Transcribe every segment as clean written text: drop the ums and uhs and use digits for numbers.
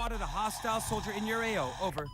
spotted a hostile soldier in your AO. Over.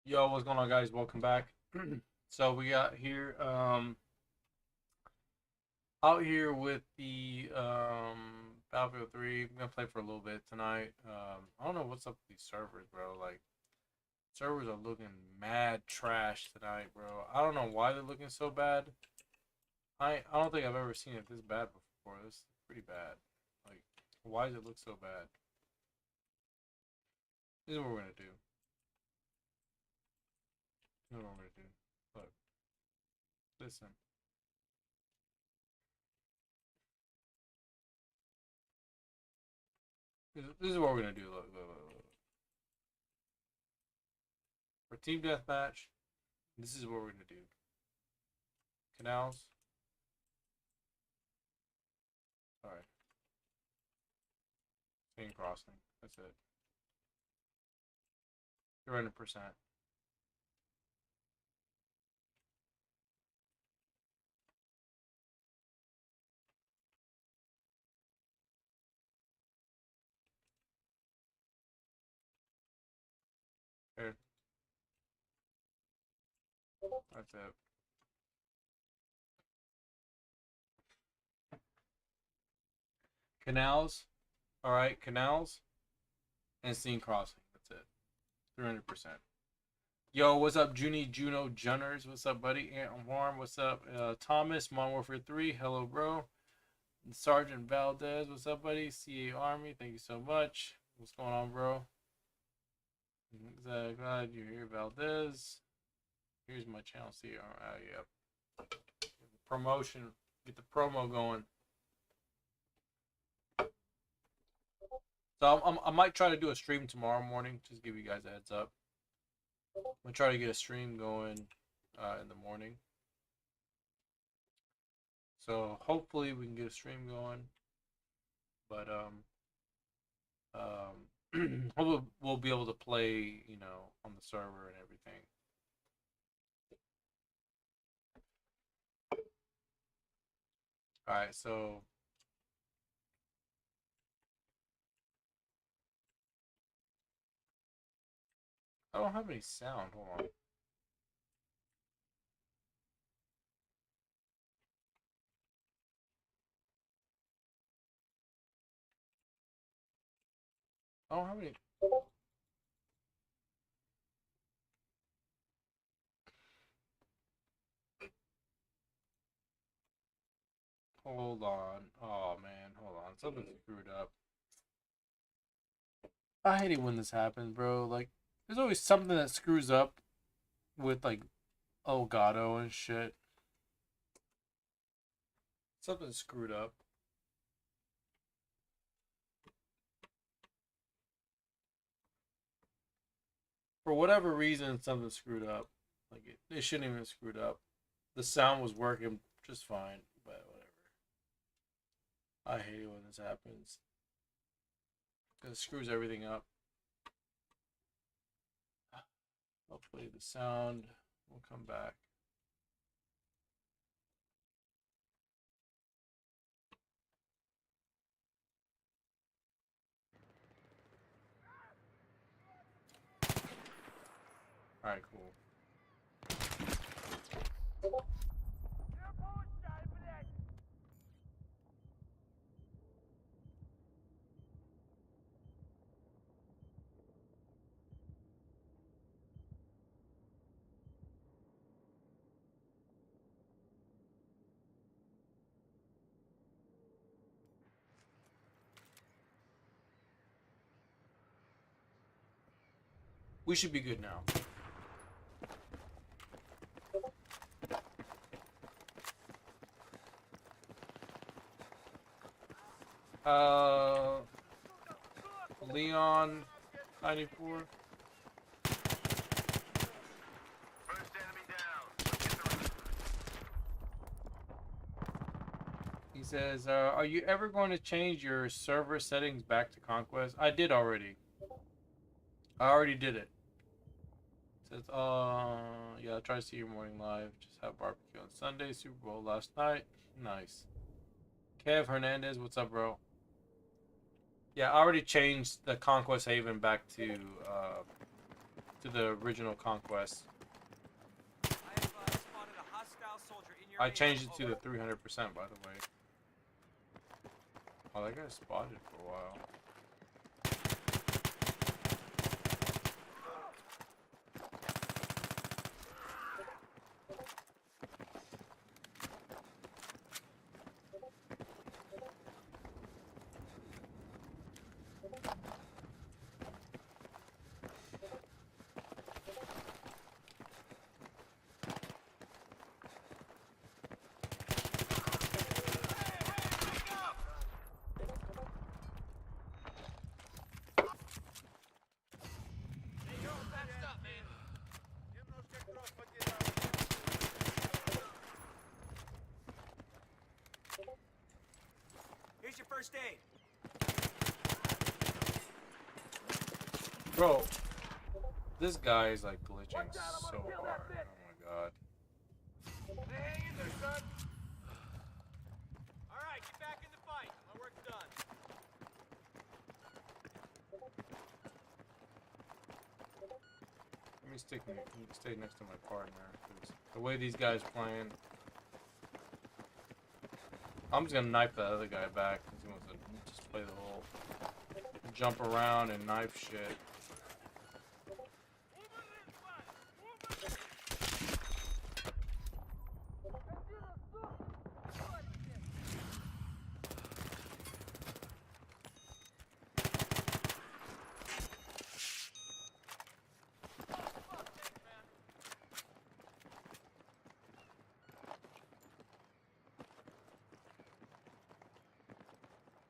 Yo, what's going on, guys? Welcome back. So we got here out here with the Battlefield 3. I'm gonna play for a little bit tonight. I don't know what's up with these servers, bro. Like, servers are looking mad trash tonight, bro. I don't know why they're looking so bad. I don't think I've ever seen it this bad before. This is pretty bad. Like, why does it look so bad? This is what we're gonna do. This is what we're gonna do. Look. Listen. This is what we're gonna do. Look. For team deathmatch, this is what we're gonna do. Canals. Alright. Chain crossing. That's it. 300%. There. That's it. Canals. Alright, canals. And scene crossing. That's it. 300%. Yo, what's up, Juno Junners? What's up, buddy? Ant Warm, what's up? Thomas, Modern Warfare 3, hello, bro. Sergeant Valdez, what's up, buddy? CA Army, thank you so much. What's going on, bro? Glad you're here, Valdez. Here's my channel, CA Army. Yep. Promotion, get the promo going. So I might try to do a stream tomorrow morning, just give you guys a heads up. I'm gonna try to get a stream going in the morning. So hopefully we can get a stream going. But hopefully we'll be able to play, you know, on the server and everything. Alright, so I don't have any sound. Hold on. I don't have any. Hold on. Oh man, hold on. Something screwed up. I hate it when this happens, bro. Like, there's always something that screws up with like Elgato and shit. Something screwed up. For whatever reason, something screwed up. Like, it shouldn't even have screwed up. The sound was working just fine, but whatever. I hate it when this happens. It screws everything up. Hopefully the sound will come back. Alright, cool. We should be good now. Leon 94. He says, are you ever going to change your server settings back to Conquest? I did already. I already did it. Says, yeah, I'll try to see your morning live. Just have barbecue on Sunday. Super Bowl last night. Nice. Kev Hernandez, what's up, bro? Yeah, I already changed the Conquest Haven back to the original Conquest. I have spotted a hostile soldier in your I AO. changed it to Over. the 300%, by the way. Oh, that guy spotted for a while. Here's your first aid. Bro, this guy is like glitching so hard. Oh my god. Hang in there, son. All right, get back in the fight. My work's done. Let me stay next to my partner. 'Cause the way these guys playing, I'm just gonna knife that other guy back because he wants to just play the whole jump around and knife shit.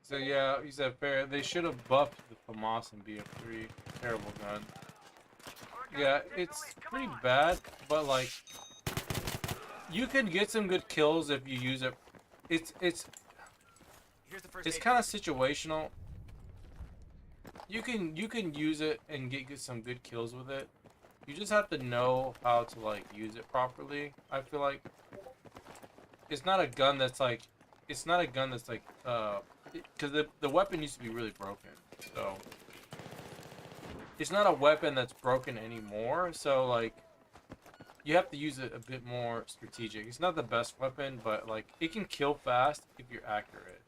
So yeah, he said fair. They should have buffed the FAMAS and BF3. Terrible gun. Yeah, it's pretty bad, but like you can get some good kills if you use it. It's Here's the first it's aid. kind of situational. You can use it and get some good kills with it. You just have to know how to like use it properly. I feel like it's not a gun that's like because the weapon used to be really broken, so it's not a weapon that's broken anymore. So like you have to use it a bit more strategic. It's not the best weapon, but like it can kill fast if you're accurate,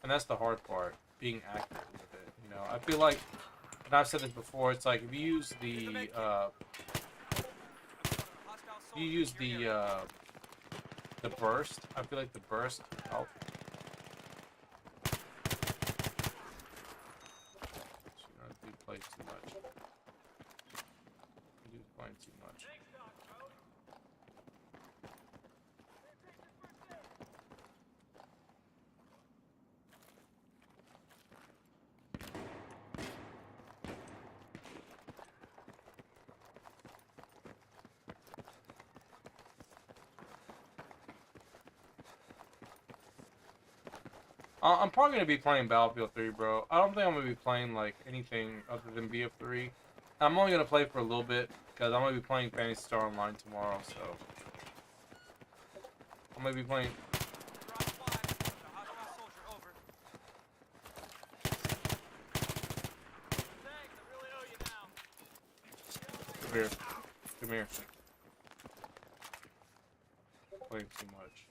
and that's the hard part, being accurate with it. You know, I feel like, and I've said this before, it's like if you use the burst, I feel like the burst helps. Dude plays too much. Dude's playing too much. I'm probably gonna be playing Battlefield 3, bro. I don't think I'm gonna be playing like anything other than BF3. I'm only gonna play for a little bit because I'm gonna be playing Phantasy Star Online tomorrow. So I'm gonna be playing. Come here. Come here. Playing too much.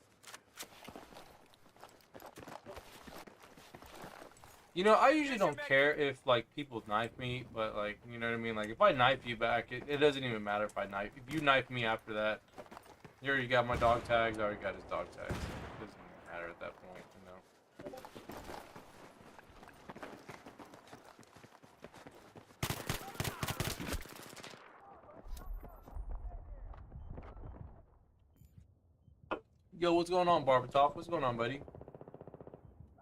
You know, I usually don't care if like people knife me, but like, you know what I mean? Like if I knife you back, it doesn't even matter if I knife. If you knife me after that, you already got my dog tags. I already got his dog tags. It doesn't even matter at that point, you know. Yo, what's going on, Barbatov? What's going on, buddy?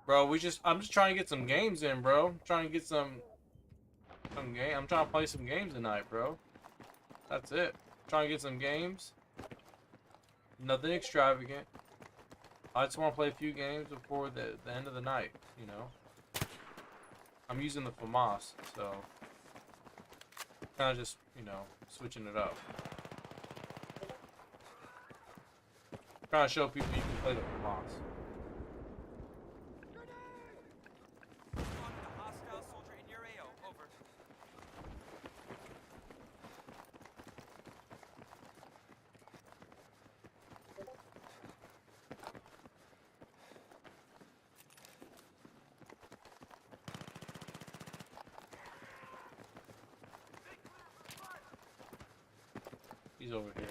Bro, I'm just trying to get some games in, bro. I'm trying to get some game. I'm trying to play some games tonight, bro. That's it. Trying to get some games. Nothing extravagant. I just want to play a few games before the end of the night, you know. I'm using the FAMAS, so kind of just, you know, switching it up. Trying to show people you can play the FAMAS. Spotted a hostile soldier in your AO. Over. He's over here.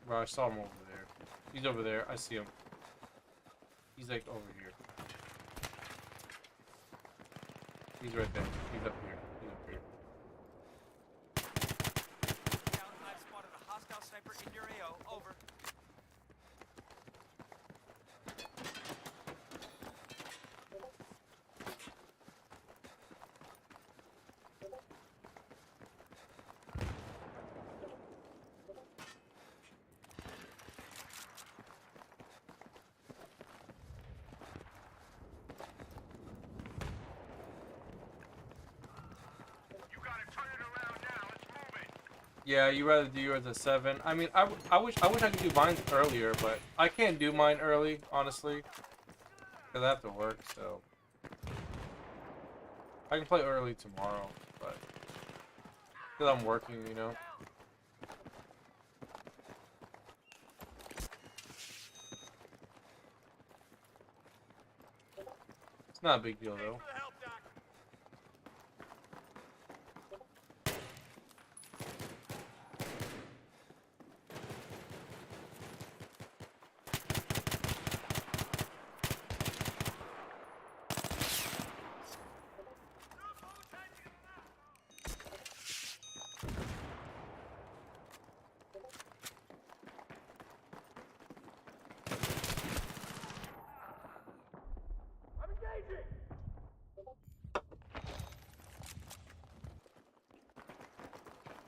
Bro, I saw him over there. He's over there. I see him. He's like over here. He's right there. He's up here. He's up here. Down. I've spotted a hostile sniper in your AO. Over. Yeah, you rather do yours at 7. I mean, I wish I could do mine earlier, but I can't do mine early, honestly, because I have to work. So I can play early tomorrow, but because I'm working, you know. It's not a big deal though.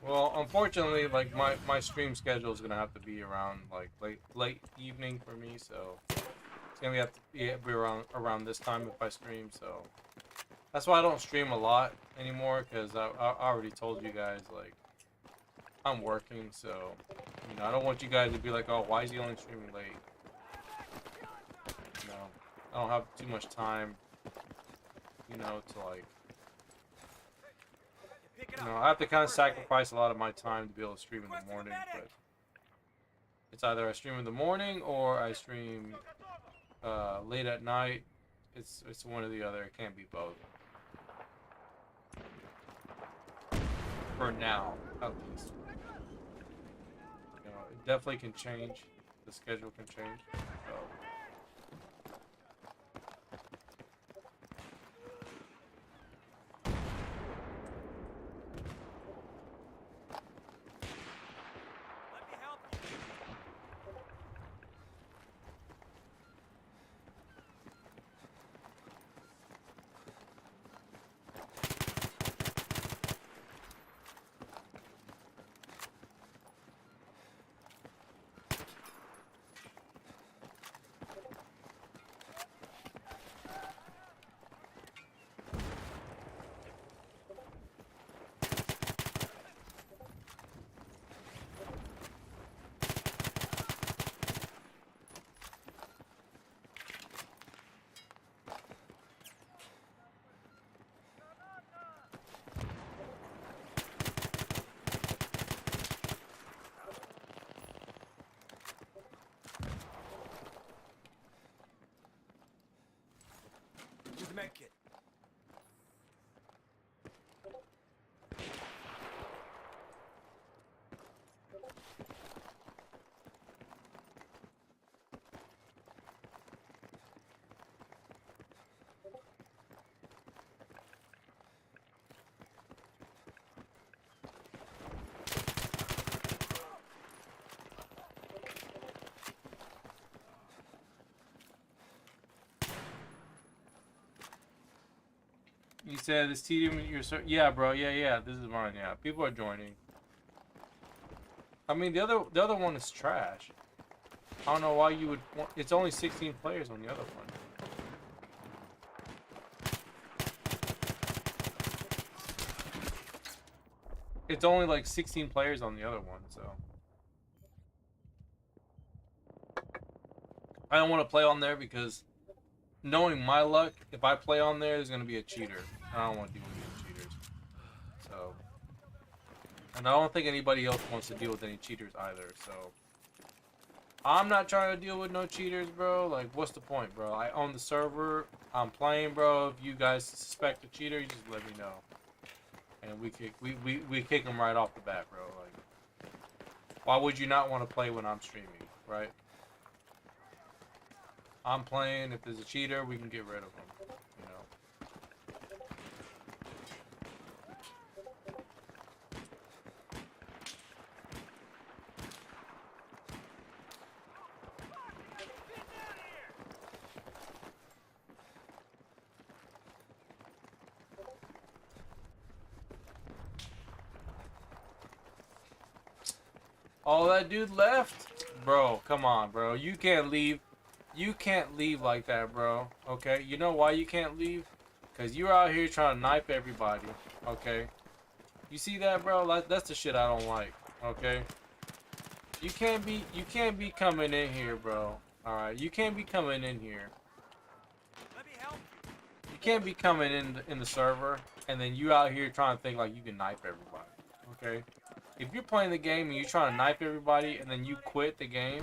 Well, unfortunately, like my stream schedule is gonna have to be around like late evening for me, so it's gonna have to be around this time if I stream. So that's why I don't stream a lot anymore, because I already told you guys, like, I'm working, so you know I don't want you guys to be like, oh, why is he only streaming late? You know, I don't have too much time, you know, to like. You know, I have to kind of sacrifice a lot of my time to be able to stream in the morning, but it's either I stream in the morning or I stream late at night. It's one or the other. It can't be both. For now, at least. You know, it definitely can change. The schedule can change. So. You said this team, yeah, bro, yeah. This is mine, yeah. People are joining. I mean, the other one is trash. I don't know why you would want. It's only 16 players on the other one. It's only like 16 players on the other one, so. I don't want to play on there because knowing my luck, if I play on there, there's going to be a cheater. I don't want to deal with any cheaters. So. And I don't think anybody else wants to deal with any cheaters either, so. I'm not trying to deal with no cheaters, bro. Like, what's the point, bro? I own the server. I'm playing, bro. If you guys suspect a cheater, you just let me know. And we kick them right off the bat, bro. Like, why would you not want to play when I'm streaming, right? I'm playing. If there's a cheater, we can get rid of them, you know. Oh, that dude left? Bro, come on, bro. You can't leave. You can't leave like that, bro. Okay? You know why you can't leave? Because you're out here trying to knife everybody. Okay? You see that, bro? Like, that's the shit I don't like. Okay? You can't be coming in here, bro. Alright? You can't be coming in here. Let me help you. You can't be coming in the server and then you out here trying to think like you can knife everybody. Okay? If you're playing the game and you're trying to knife everybody and then you quit the game,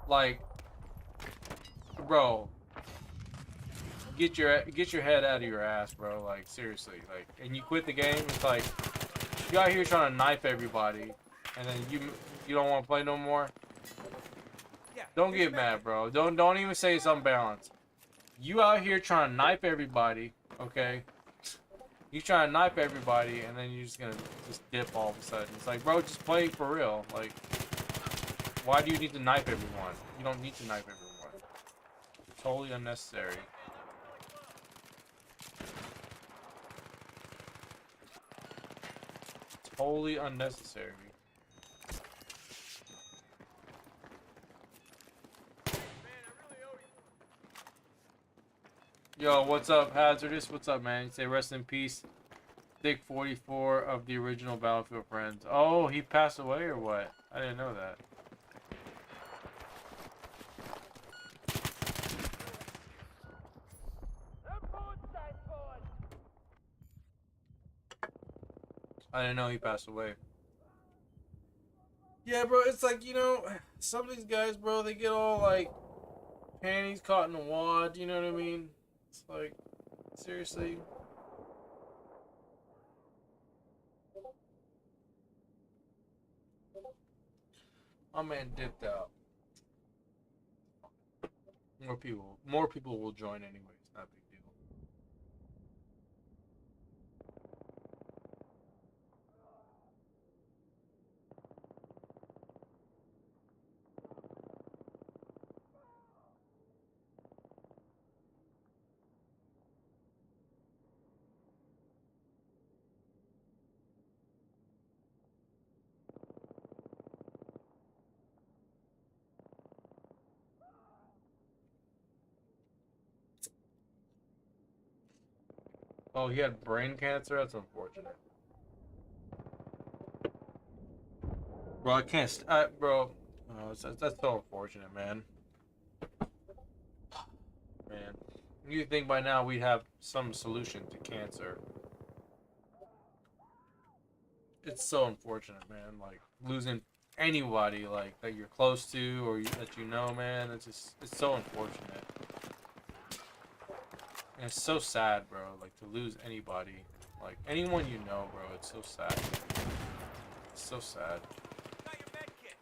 like, bro, get your head out of your ass, bro. Like, seriously, like, and you quit the game. It's like you out here trying to knife everybody, and then you don't want to play no more. Yeah, Don't get mad, bro. Don't even say it's unbalanced. You out here trying to knife everybody, okay? You trying to knife everybody, and then you're just gonna just dip all of a sudden. It's like, bro, just play for real. Like, why do you need to knife everyone? You don't need to knife everyone. Totally unnecessary. Totally unnecessary. Yo, what's up, Hazardous? What's up, man? You say rest in peace. Dick 44 of the original Battlefield friends. Oh, he passed away or what? I didn't know that. I didn't know he passed away. Yeah, bro, it's like, you know, some of these guys, bro, they get all, like, panties caught in a wad, you know what I mean? It's like, seriously? My man dipped out. More people will join anyways, not a big deal. Oh, he had brain cancer? That's unfortunate. Bro, I can't. Bro, that's so unfortunate, man. Man, you'd think by now we'd have some solution to cancer. It's so unfortunate, man. Like losing anybody like that you're close to or that you know, man. It's so unfortunate. And it's so sad, bro. Like to lose anybody, like anyone you know, bro. It's so sad. It's so sad. Got your med kit.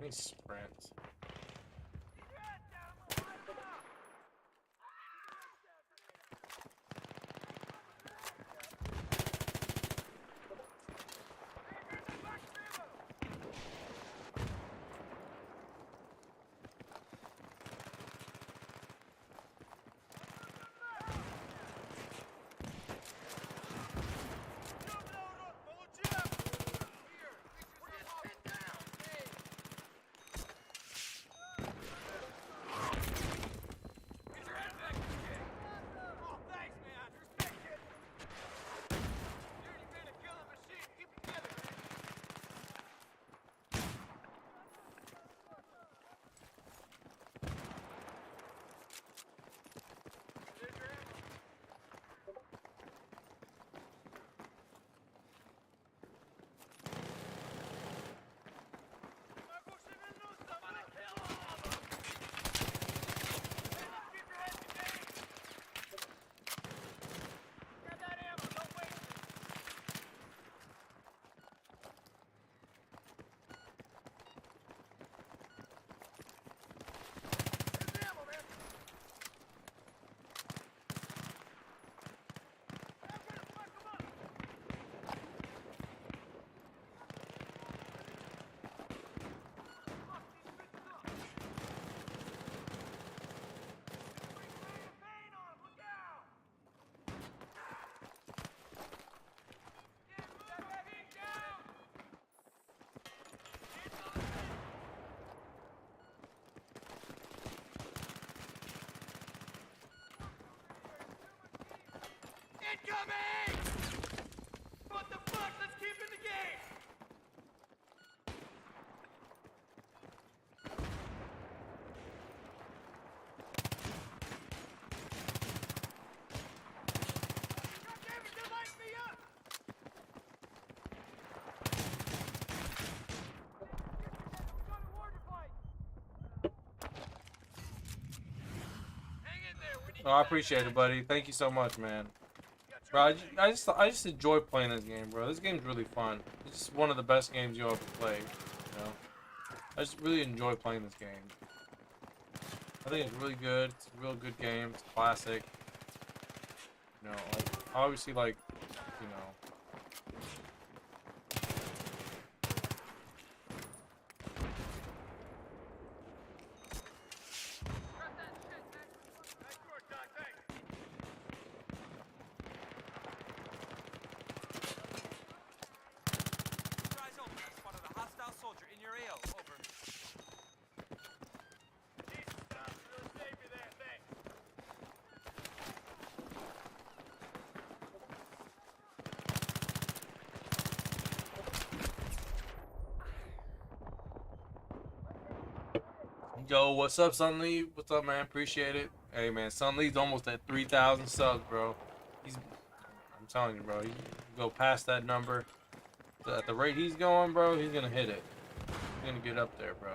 me sprint. Incoming! What the fuck? Let's keep in the game! God damn it, they light me up! We're going to war to fight! Hang in there, we need Oh, I appreciate it, buddy. Thank you so much, man. Bro, I just enjoy playing this game, bro. This game's really fun. It's just one of the best games you'll ever play. You know, I just really enjoy playing this game. I think it's really good. It's a real good game. It's classic. You know, like obviously, like you know. Eyes open. I spotted a hostile soldier in your AO. Over. Jesus, Tom, you'll save me there, thanks. Yo, what's up, Sun Lee? What's up, man? Appreciate it. Hey, man, Sun Lee's almost at 3,000 subs, bro. I'm telling you, bro. You go past that number. At the rate he's going, bro, he's gonna hit it. He's gonna get up there, bro.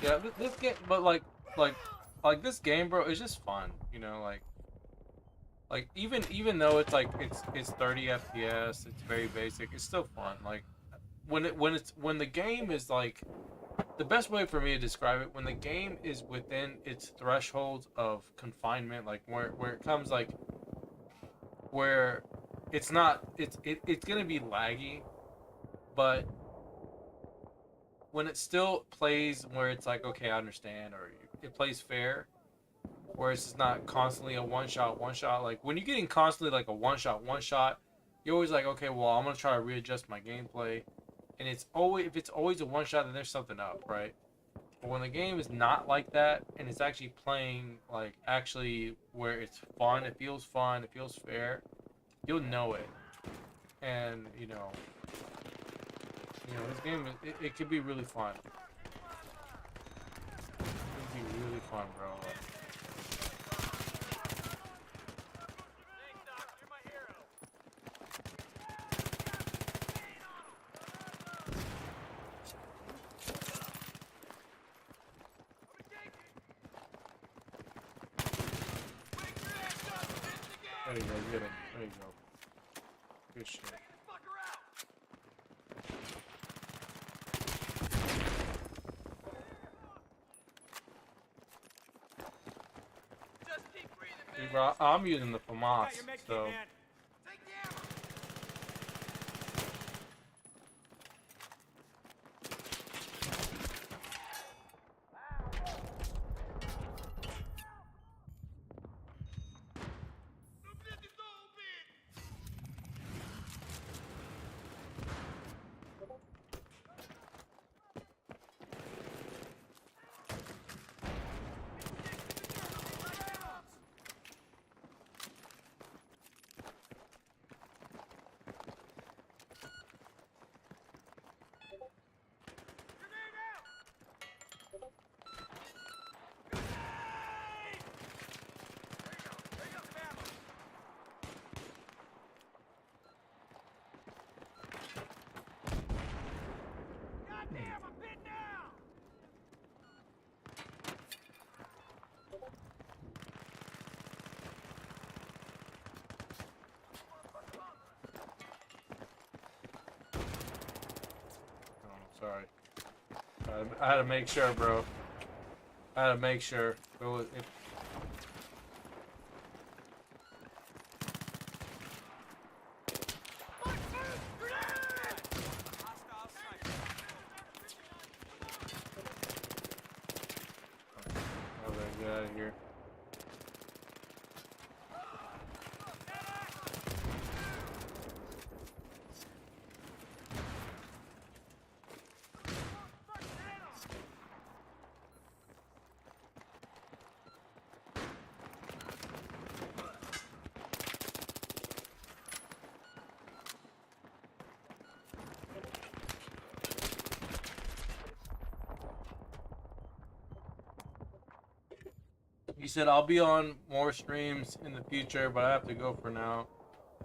Yeah, this game, but like this game, bro, it's just fun, you know, like even though it's like it's 30 FPS, it's very basic, it's still fun. Like when the game is like the best way for me to describe it, when the game is within its thresholds of confinement, like where it comes like where it's not it's gonna be laggy, but when it still plays where it's like, okay, I understand, or it plays fair, where it's just not constantly a one shot. Like when you're getting constantly like a one shot, you're always like, okay, well, I'm gonna try to readjust my gameplay, and it's always if it's always a one shot, then there's something up, right? But when the game is not like that, and it's actually playing like actually where it's fun, it feels fair, you'll know it, and this game it could be really fun. It could be really fun, bro. Thanks, Doc. You're my hero. There you go, get him. There you go. Good shit. See, bro, I'm using the FAMAS, so. Sorry. I had to make sure, bro. I had to make sure. Get out of here. He said, I'll be on more streams in the future, but I have to go for now.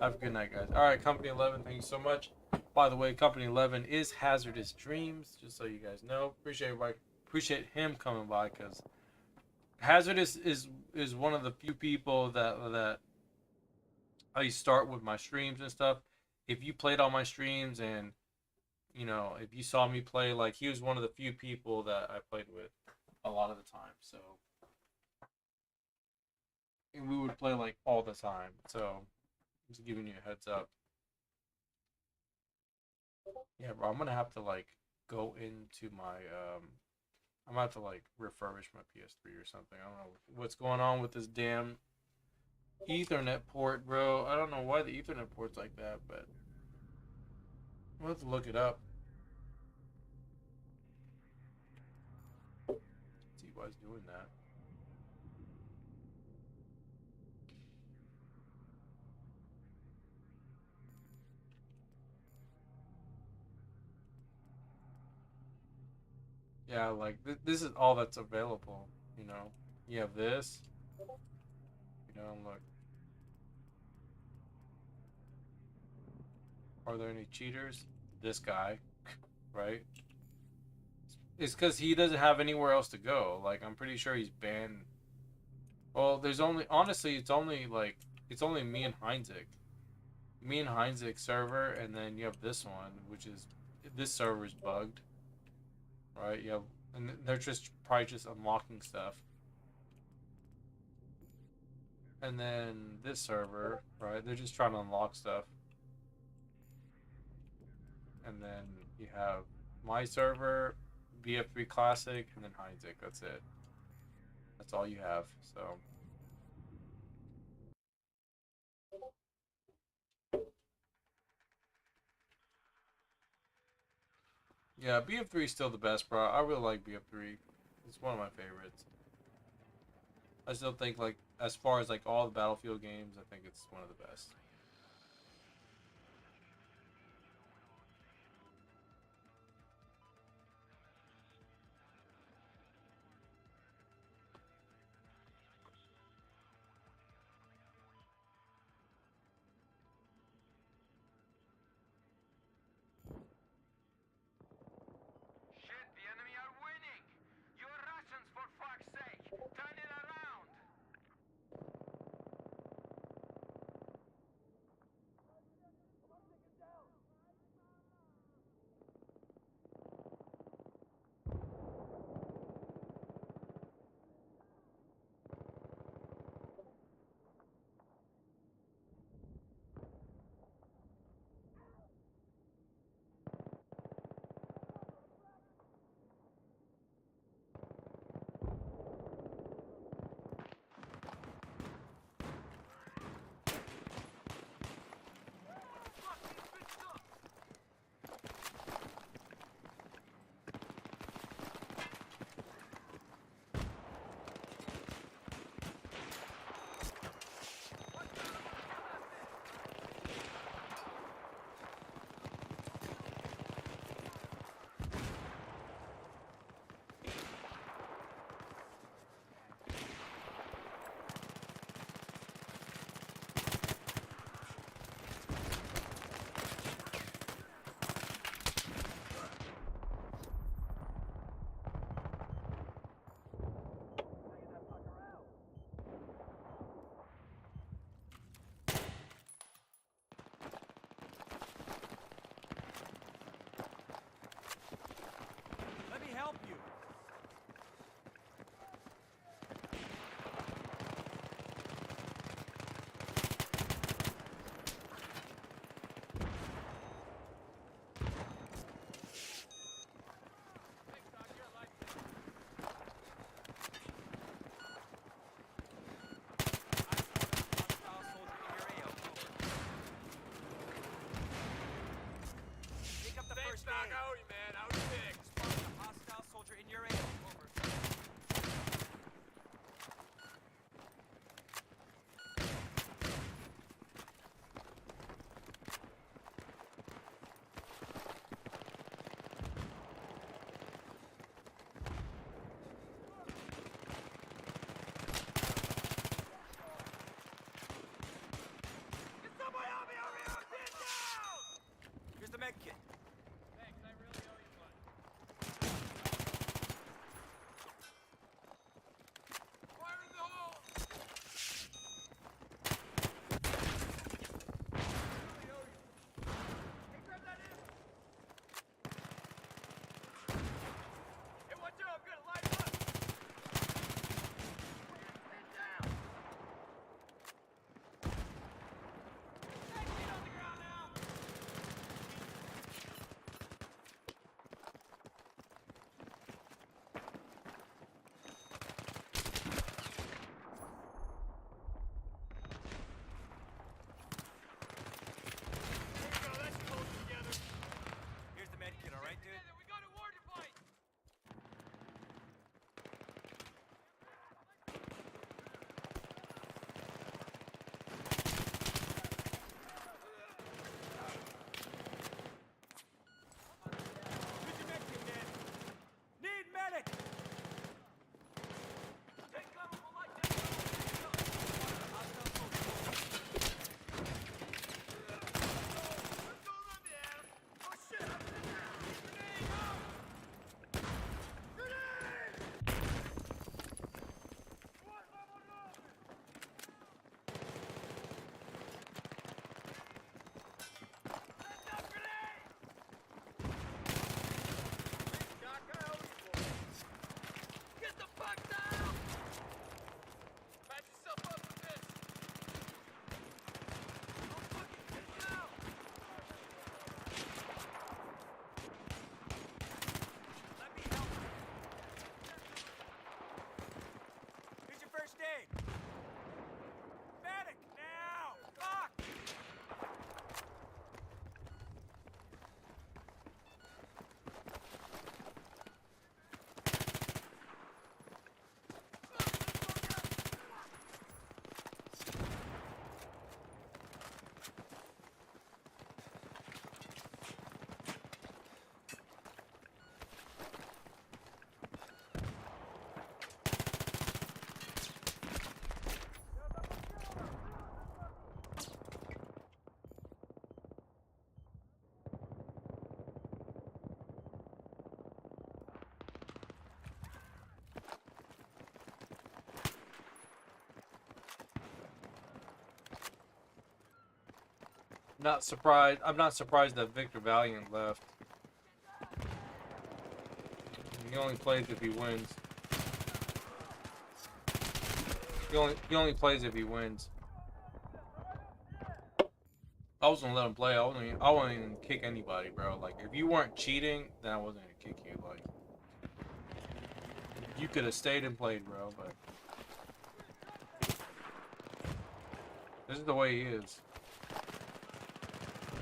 Have a good night, guys. All right, Company 11, thank you so much. By the way, Company 11 is Hazardous Dreams, just so you guys know. Appreciate everybody. Appreciate him coming by, because Hazardous is one of the few people that I start with my streams and stuff. If you played on my streams and, you know, if you saw me play, like, he was one of the few people that I played with a lot of the time, so. And we would play like all the time, so just giving you a heads up. Yeah, bro, I'm gonna have to like go into my I'm gonna have to like refurbish my PS3 or something. I don't know what's going on with this damn Ethernet port, bro. I don't know why the Ethernet port's like that, but we'll have to look it up. See why it's doing that. Yeah, like this is all that's available, you know. You have this, you know, look. Are there any cheaters? This guy, right? It's because he doesn't have anywhere else to go. Like, I'm pretty sure he's banned. Well, there's only, honestly, it's only me and Heinzig. Me and Heinzig server, and then you have this one, which is, this server is bugged. Right? You have, and they're just probably just unlocking stuff. And then this server, right? They're just trying to unlock stuff. And then you have my server, BF3 Classic, and then Heinzig. That's it. That's all you have. So. Yeah, BF3 is still the best, bro. I really like BF3. It's one of my favorites. I still think, like, as far as like all the Battlefield games, I think it's one of the best. not surprised. I'm not surprised that Victor Valiant left. He only plays if he wins. He only plays if he wins. I was gonna let him play. I wouldn't even kick anybody, bro. Like, if you weren't cheating, then I wasn't gonna kick you. Like, you could have stayed and played, bro. But this is the way he is.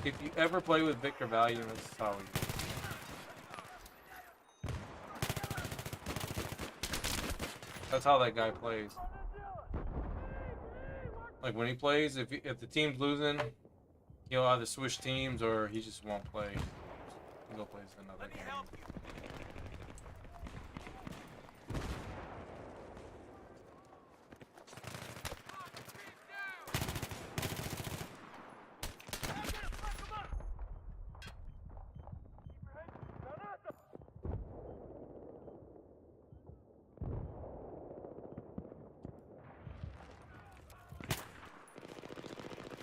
If you ever play with Victor Valiant, this is how he is. That's how that guy plays. Like, when he plays, if the team's losing, he'll either switch teams or he just won't play. He'll go play another game.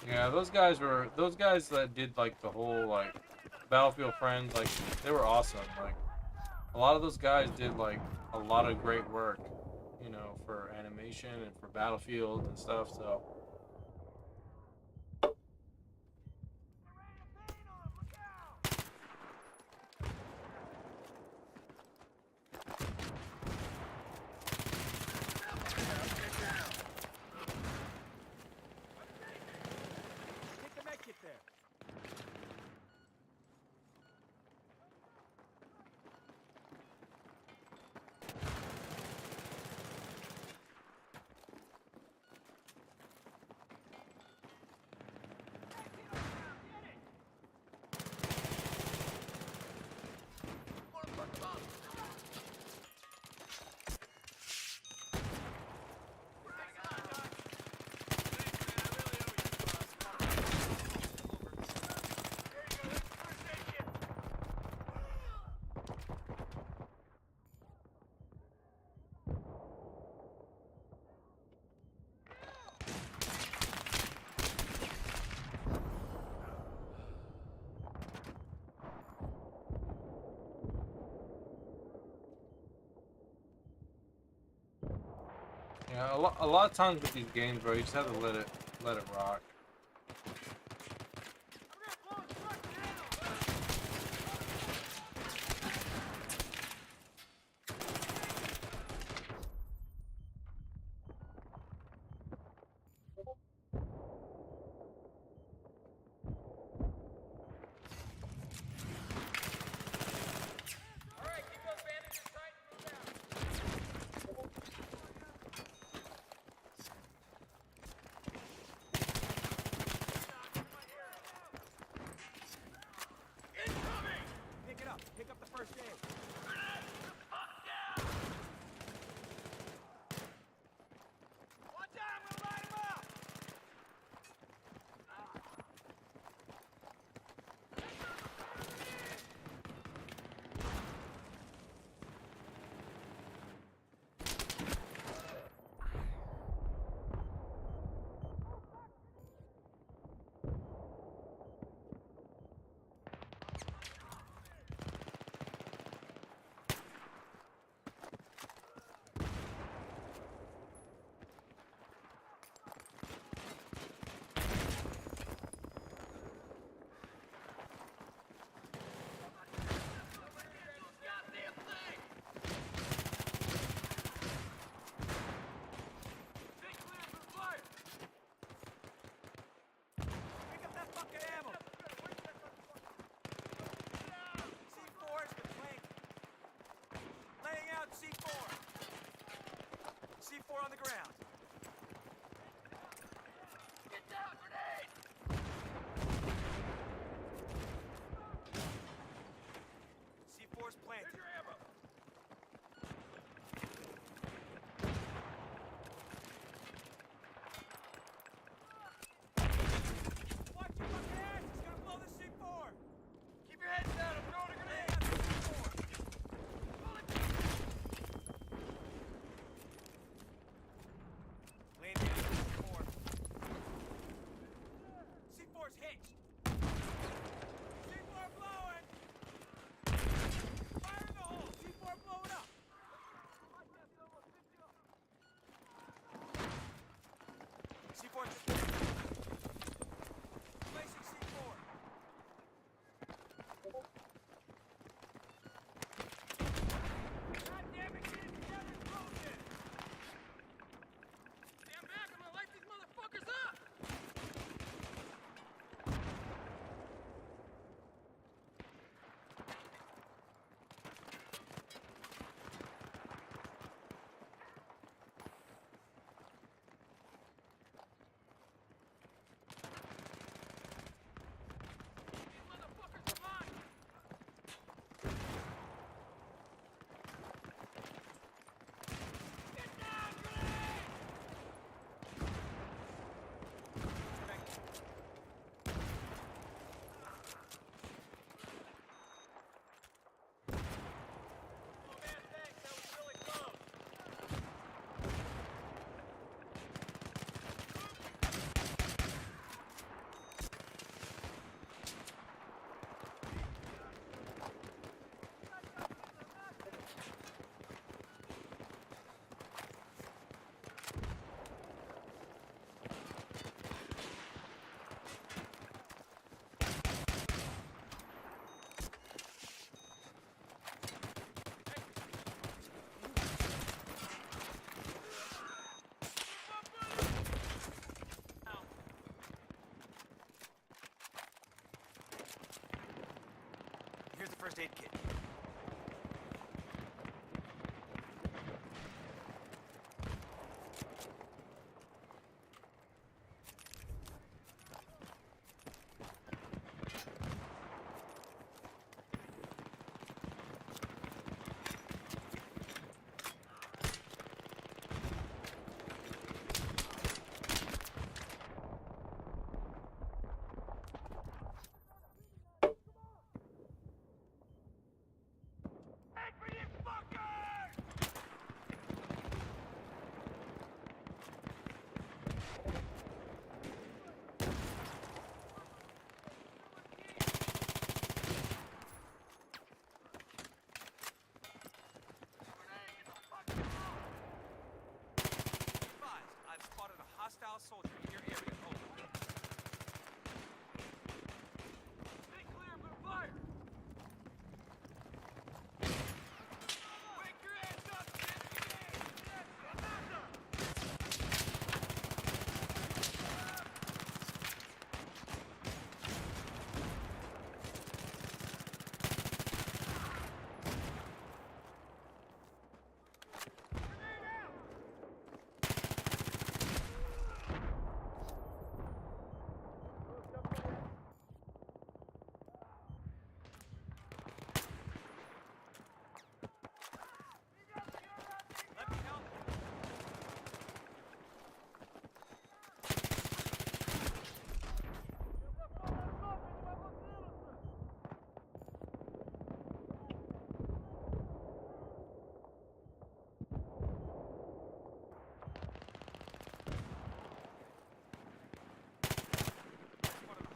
Yeah, those guys that did like the whole like Battlefield Friends, like they were awesome. Like a lot of those guys did like a lot of great work, you know, for animation and for Battlefield and stuff. So yeah, a lot of times with these games, bro, you just have to let it rock. Pick up the first aid. Watch out, I'm gonna light him up! C4 on the ground. Get down, grenade! C4's planted. Here's your ammo. Watch your fucking ass! It's gonna blow the C4! Keep your heads down, I'm throwing a grenade! C4's hitched. first aid kit. Hostile soldier in your area. Over. Stay clear, but fire! Wake your ass up,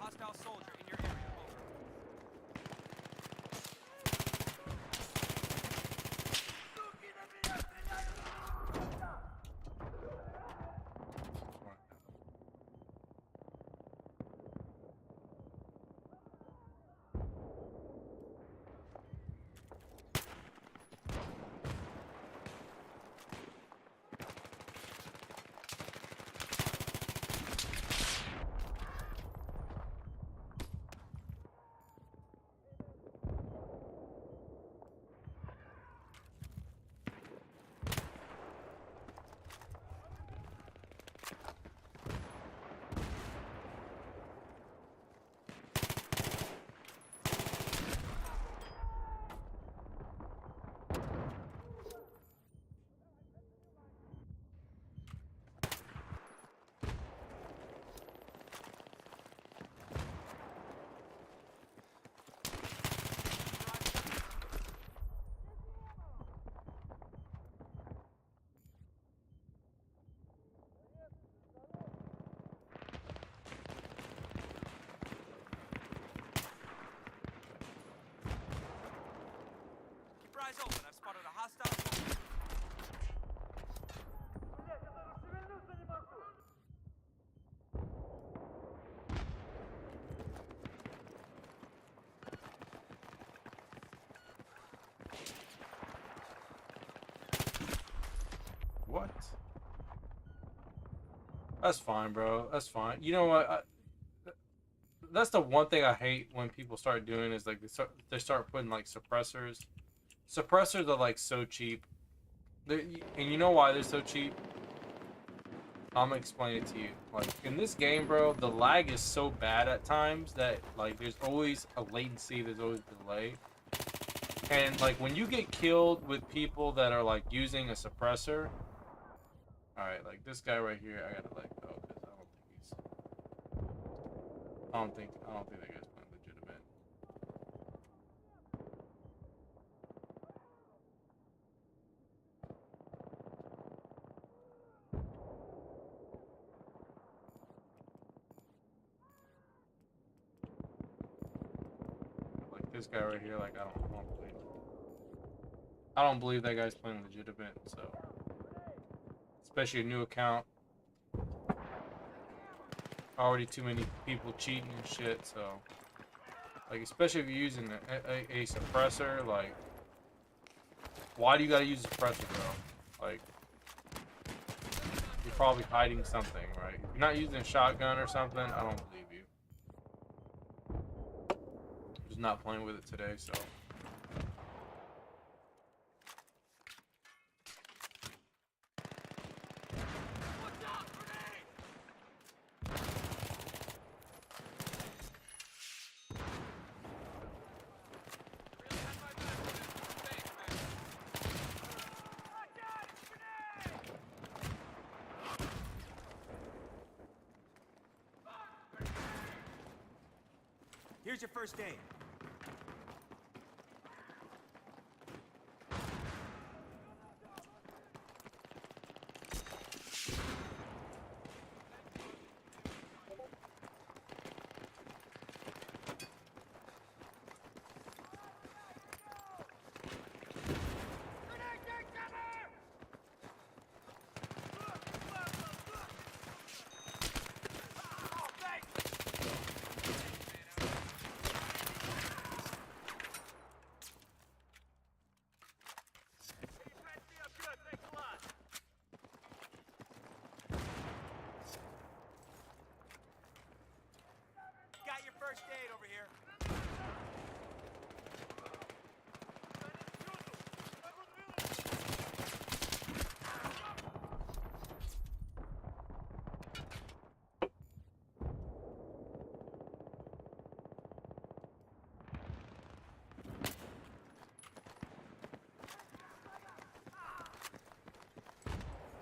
hostile soldier in your area. Eyes open. I've spotted a hostile soldier. What? That's fine, bro. That's fine. You know what? That's the one thing I hate when people start doing is like they start putting like suppressors. Suppressors are like so cheap. And you know why they're so cheap? I'm gonna explain it to you. Like in this game, bro, the lag is so bad at times that like there's always a latency, there's always a delay. And like when you get killed with people that are like using a suppressor, alright, like this guy right here, I gotta let go because I don't think that guy's playing legitimate. Like this guy right here, like I don't believe that guy's playing legitimate, so especially a new account. Already too many people cheating and shit, so like especially if you're using a suppressor, like why do you gotta use a suppressor, bro? Like you're probably hiding something, right? If you're not using a shotgun or something, I don't believe you. I'm just not playing with it today, so Here's your first aid. Got your first aid over here.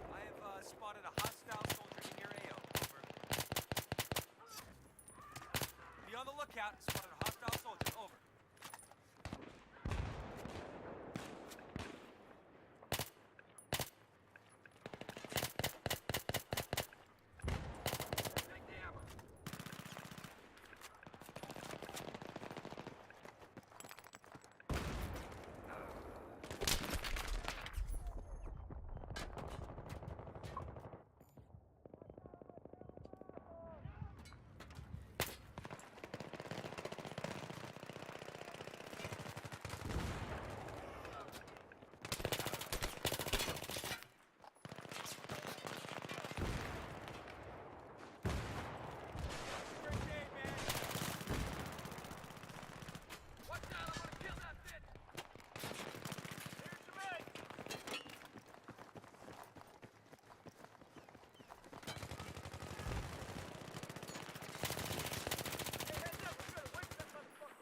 I have spotted a hostile soldier in your AO. Over. Be on the lookout. Spotted a hostile soldier. Over. Take the ammo. First aid, man. Watch out! I'm gonna kill that bitch. Here's your med. Hey, heads up! We gotta wait for that motherfucker.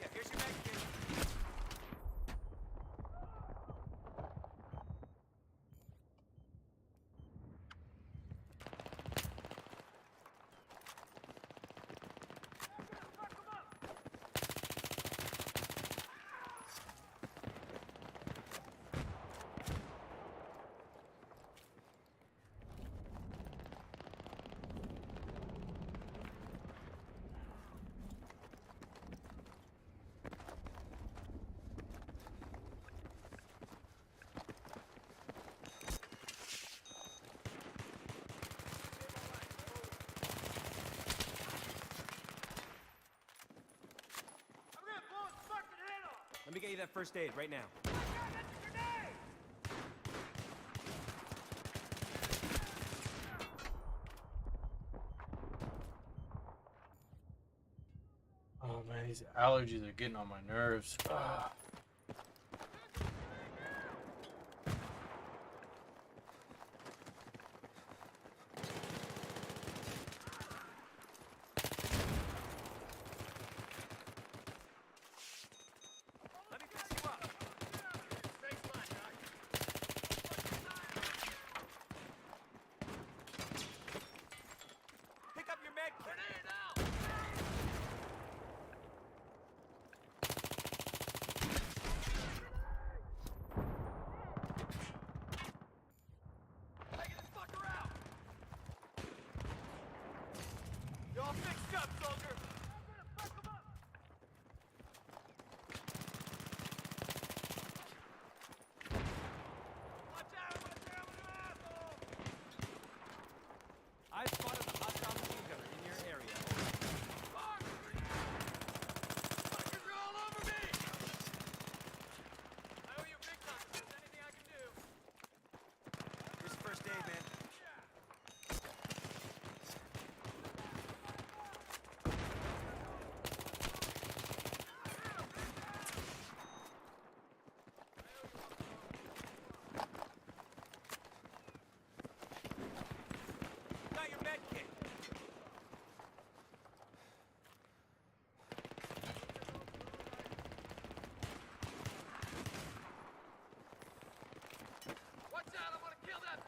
Yeah, here's your med kit. Let me get you that first aid right now. Oh man, these allergies are getting on my nerves. Ugh. Let me fix you up. Pick up your med kit. up, soldier! I spotted a hostile machine gunner in your area. Fuckers are all over me! I owe you big time. If there's anything I can do. Here's first aid, man. Got your med kit. Watch out, I'm gonna kill that.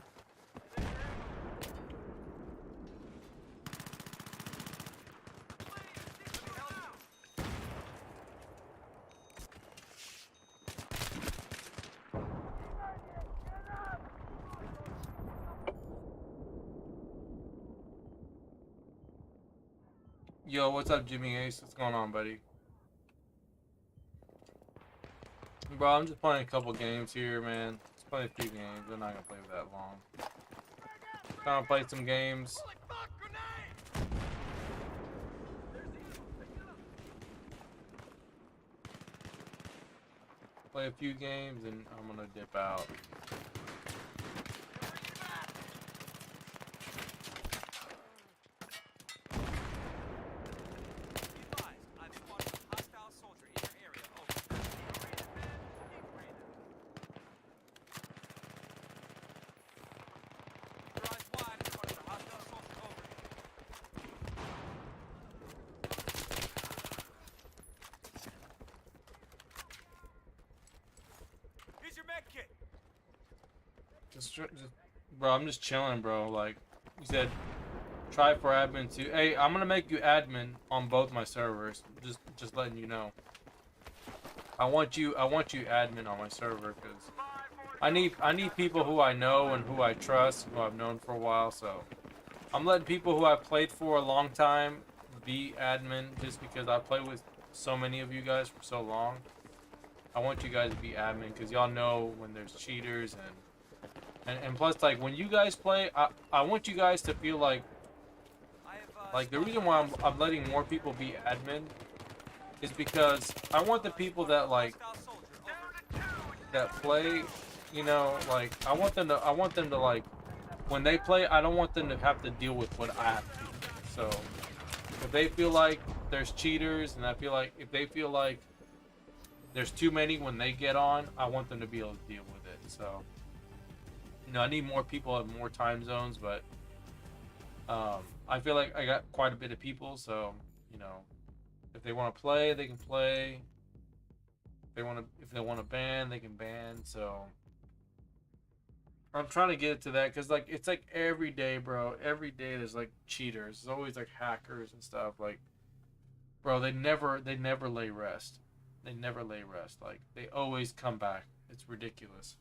Yo, what's up, Jimmy Ace? What's going on, buddy? Bro, I'm just playing a couple games here, man. Just playing a few games. I'm not gonna play for that long. Trying to play some games. Holy fuck, grenade! Play a few games, and I'm gonna dip out. I've spotted a hostile soldier in your area. Over. Your eyes wide and spotted a hostile soldier. Over. Here's your med kit. Bro, I'm just chilling, bro. Like you said, try for admin too. Hey, I'm gonna make you admin on both my servers. Just letting you know. I want you admin on my server because I need people who I know and who I trust, who I've known for a while. So I'm letting people who I've played for a long time be admin just because I played with so many of you guys for so long. I want you guys to be admin because y'all know when there's cheaters and plus, like, when you guys play, I want you guys to feel like the reason why I'm letting more people be admin is because I want the people that that play, you know, like I want them to like when they play, I don't want them to have to deal with what I have to do. So if they feel like there's cheaters and I feel like if they feel like there's too many when they get on, I want them to be able to deal with it. So you know, I need more people in more time zones, but I feel like I got quite a bit of people, so you know, if they want to play, they can play. If they want to ban, they can ban. So I'm trying to get to that because like it's like every day, bro. Every day there's like cheaters. There's always like hackers and stuff. Like, bro, they never lay rest. They never lay rest. Like they always come back. It's ridiculous.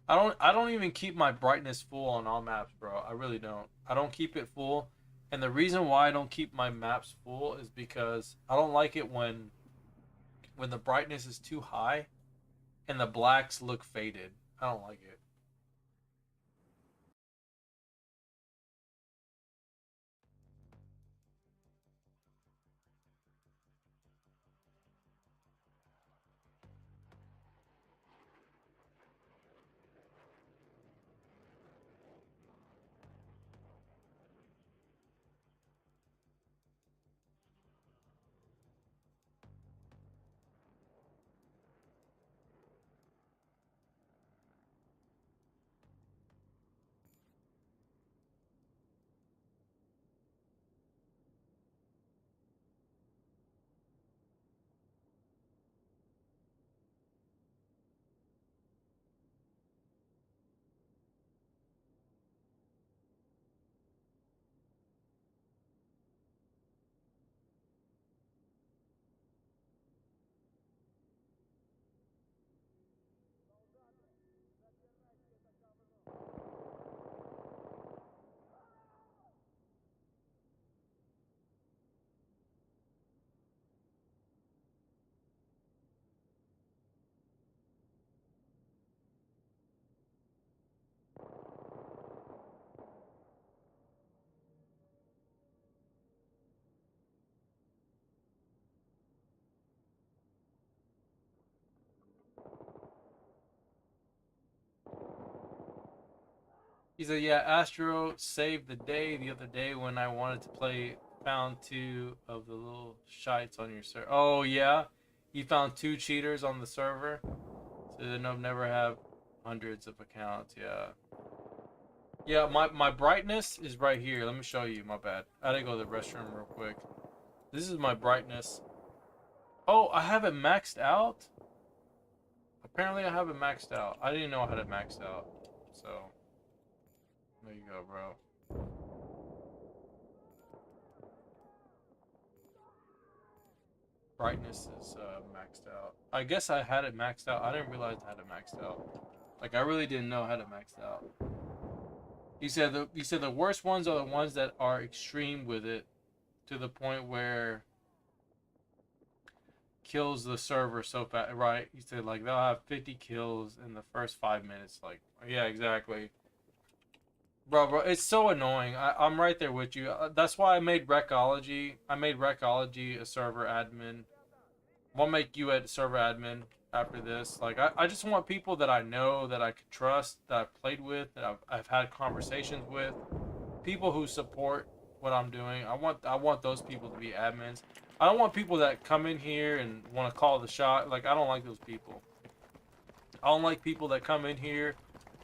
I don't even keep my brightness full on all maps, bro. I really don't. I don't keep it full. And the reason why I don't keep my maps full is because I don't like it when the brightness is too high and the blacks look faded. I don't like it. He said, yeah, Astro saved the day the other day when I wanted to play. Found two of the little shites on your server. Oh, yeah? You found two cheaters on the server? So then I'll never have hundreds of accounts, yeah. Yeah, my brightness is right here. Let me show you, my bad. I had to go to the restroom real quick. This is my brightness. Oh, I have it maxed out? Apparently I have it maxed out. I didn't know I had it maxed out. So, there you go, bro. Brightness is maxed out. I guess I had it maxed out. I didn't realize I had it maxed out. Like, I really didn't know I had it maxed out. He said the worst ones are the ones that are extreme with it to the point where kills the server so fast, right? He said like they'll have 50 kills in the first 5 minutes. Like, yeah, exactly. Bro, it's so annoying. I'm right there with you. That's why I made Recology. I made Recology a server admin. We'll make you a server admin after this. Like, I just want people that I know, that I could trust, that I've played with, that I've had conversations with, people who support what I'm doing. I want those people to be admins. I don't want people that come in here and want to call the shot. Like, I don't like those people. I don't like people that come in here,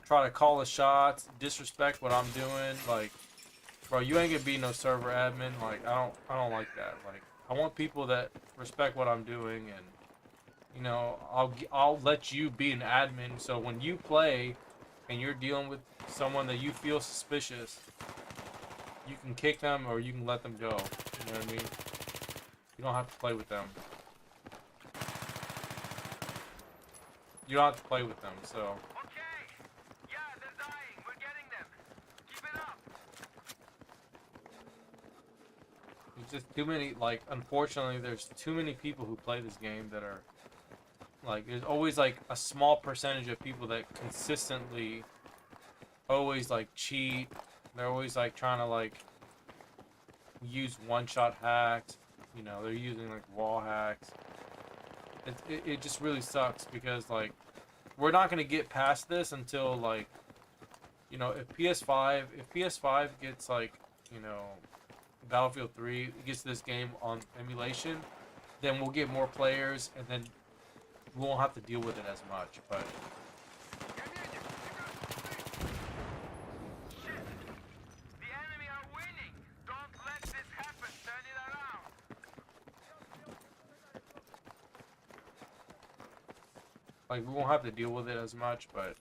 try to call the shots, disrespect what I'm doing. Like, bro, you ain't gonna be no server admin. Like, I don't like that. Like, I want people that respect what I'm doing, and you know, I'll let you be an admin. So when you play, and you're dealing with someone that you feel suspicious, you can kick them or you can let them go. You know what I mean? You don't have to play with them. You don't have to play with them, so. Okay. Yeah, they're dying. We're getting them. Keep it up. There's just too many, like, unfortunately, there's too many people who play this game that are, like, there's always, like, a small percentage of people that consistently always, like, cheat. They're always, like, trying to, like, use one-shot hacks. You know, they're using, like, wall hacks. It just really sucks because, like, we're not going to get past this until, like, you know, if PS5 gets, like, you know, Battlefield 3 gets this game on emulation, then we'll get more players, and then we won't have to deal with it as much, but... Shit. The enemy are winning. Don't let this happen. Turn it around. Like, we won't have to deal with it as much, but...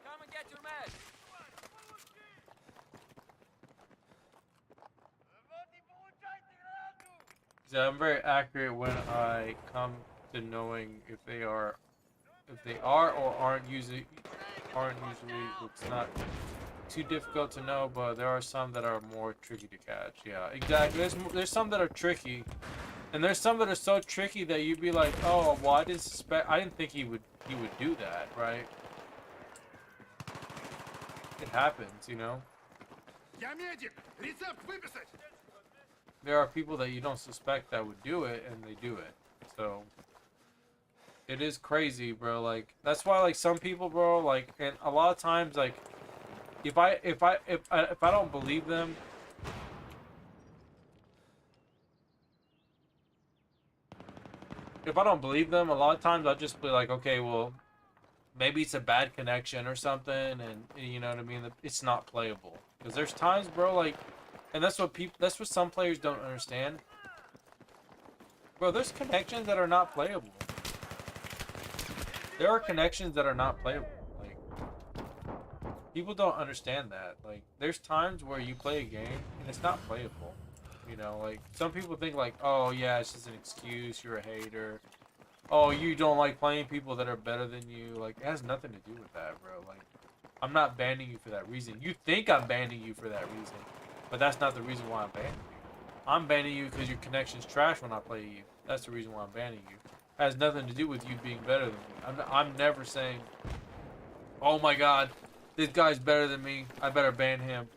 Come and get your meds. So I'm very accurate when I come to knowing if they are or aren't usually. It's not too difficult to know, but there are some that are more tricky to catch. Yeah, exactly. There's some that are tricky, and there's some that are so tricky that you'd be like, oh, well, I didn't think he would do that, right? It happens, you know. Я медик. Рецепт выписать. There are people that you don't suspect that would do it, and they do it. So it is crazy, bro. Like, that's why, like, some people, bro, like, and a lot of times, like, if I don't believe them, a lot of times I'll just be like, okay, well, maybe it's a bad connection or something, and you know what I mean. It's not playable because there's times, bro, like. And that's what some players don't understand. Bro, there's connections that are not playable. There are connections that are not playable. Like, people don't understand that. Like, there's times where you play a game and it's not playable. You know, like, some people think like, oh yeah, it's just an excuse, you're a hater. Oh, you don't like playing people that are better than you. Like, it has nothing to do with that, bro. Like, I'm not banning you for that reason. You think I'm banning you for that reason. But that's not the reason why I'm banning you. I'm banning you because your connection's trash when I play you. That's the reason why I'm banning you. It has nothing to do with you being better than me. I'm never saying, oh my god, this guy's better than me, I better ban him.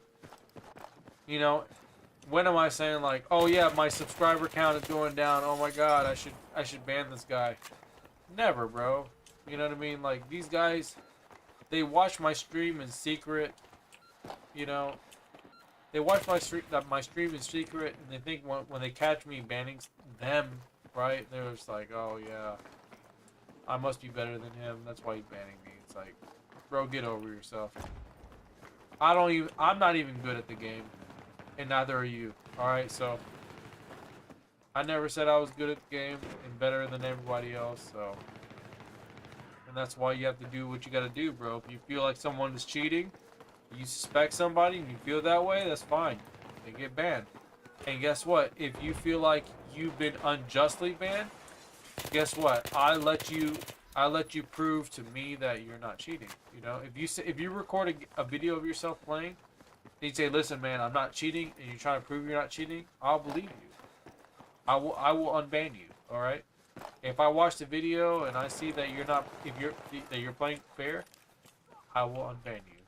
You know, when am I saying like, oh yeah, my subscriber count is going down, oh my god, I should ban this guy. Never, bro. You know what I mean? Like, these guys, they watch my stream in secret. You know, they watch my stream in secret, and they think when they catch me banning them, right? They're just like, oh yeah, I must be better than him. That's why he's banning me. It's like, bro, get over yourself. I'm not even good at the game, and neither are you. All right, so I never said I was good at the game and better than everybody else. So, and that's why you have to do what you got to do, bro. If you feel like someone is cheating, you suspect somebody, and you feel that way, that's fine. They get banned. And guess what? If you feel like you've been unjustly banned, guess what? I let you prove to me that you're not cheating. You know, if you record a video of yourself playing, and you say, "Listen, man, I'm not cheating," and you're trying to prove you're not cheating, I'll believe you. I will unban you. All right. If I watch the video and I see that you're playing fair, I will unban you.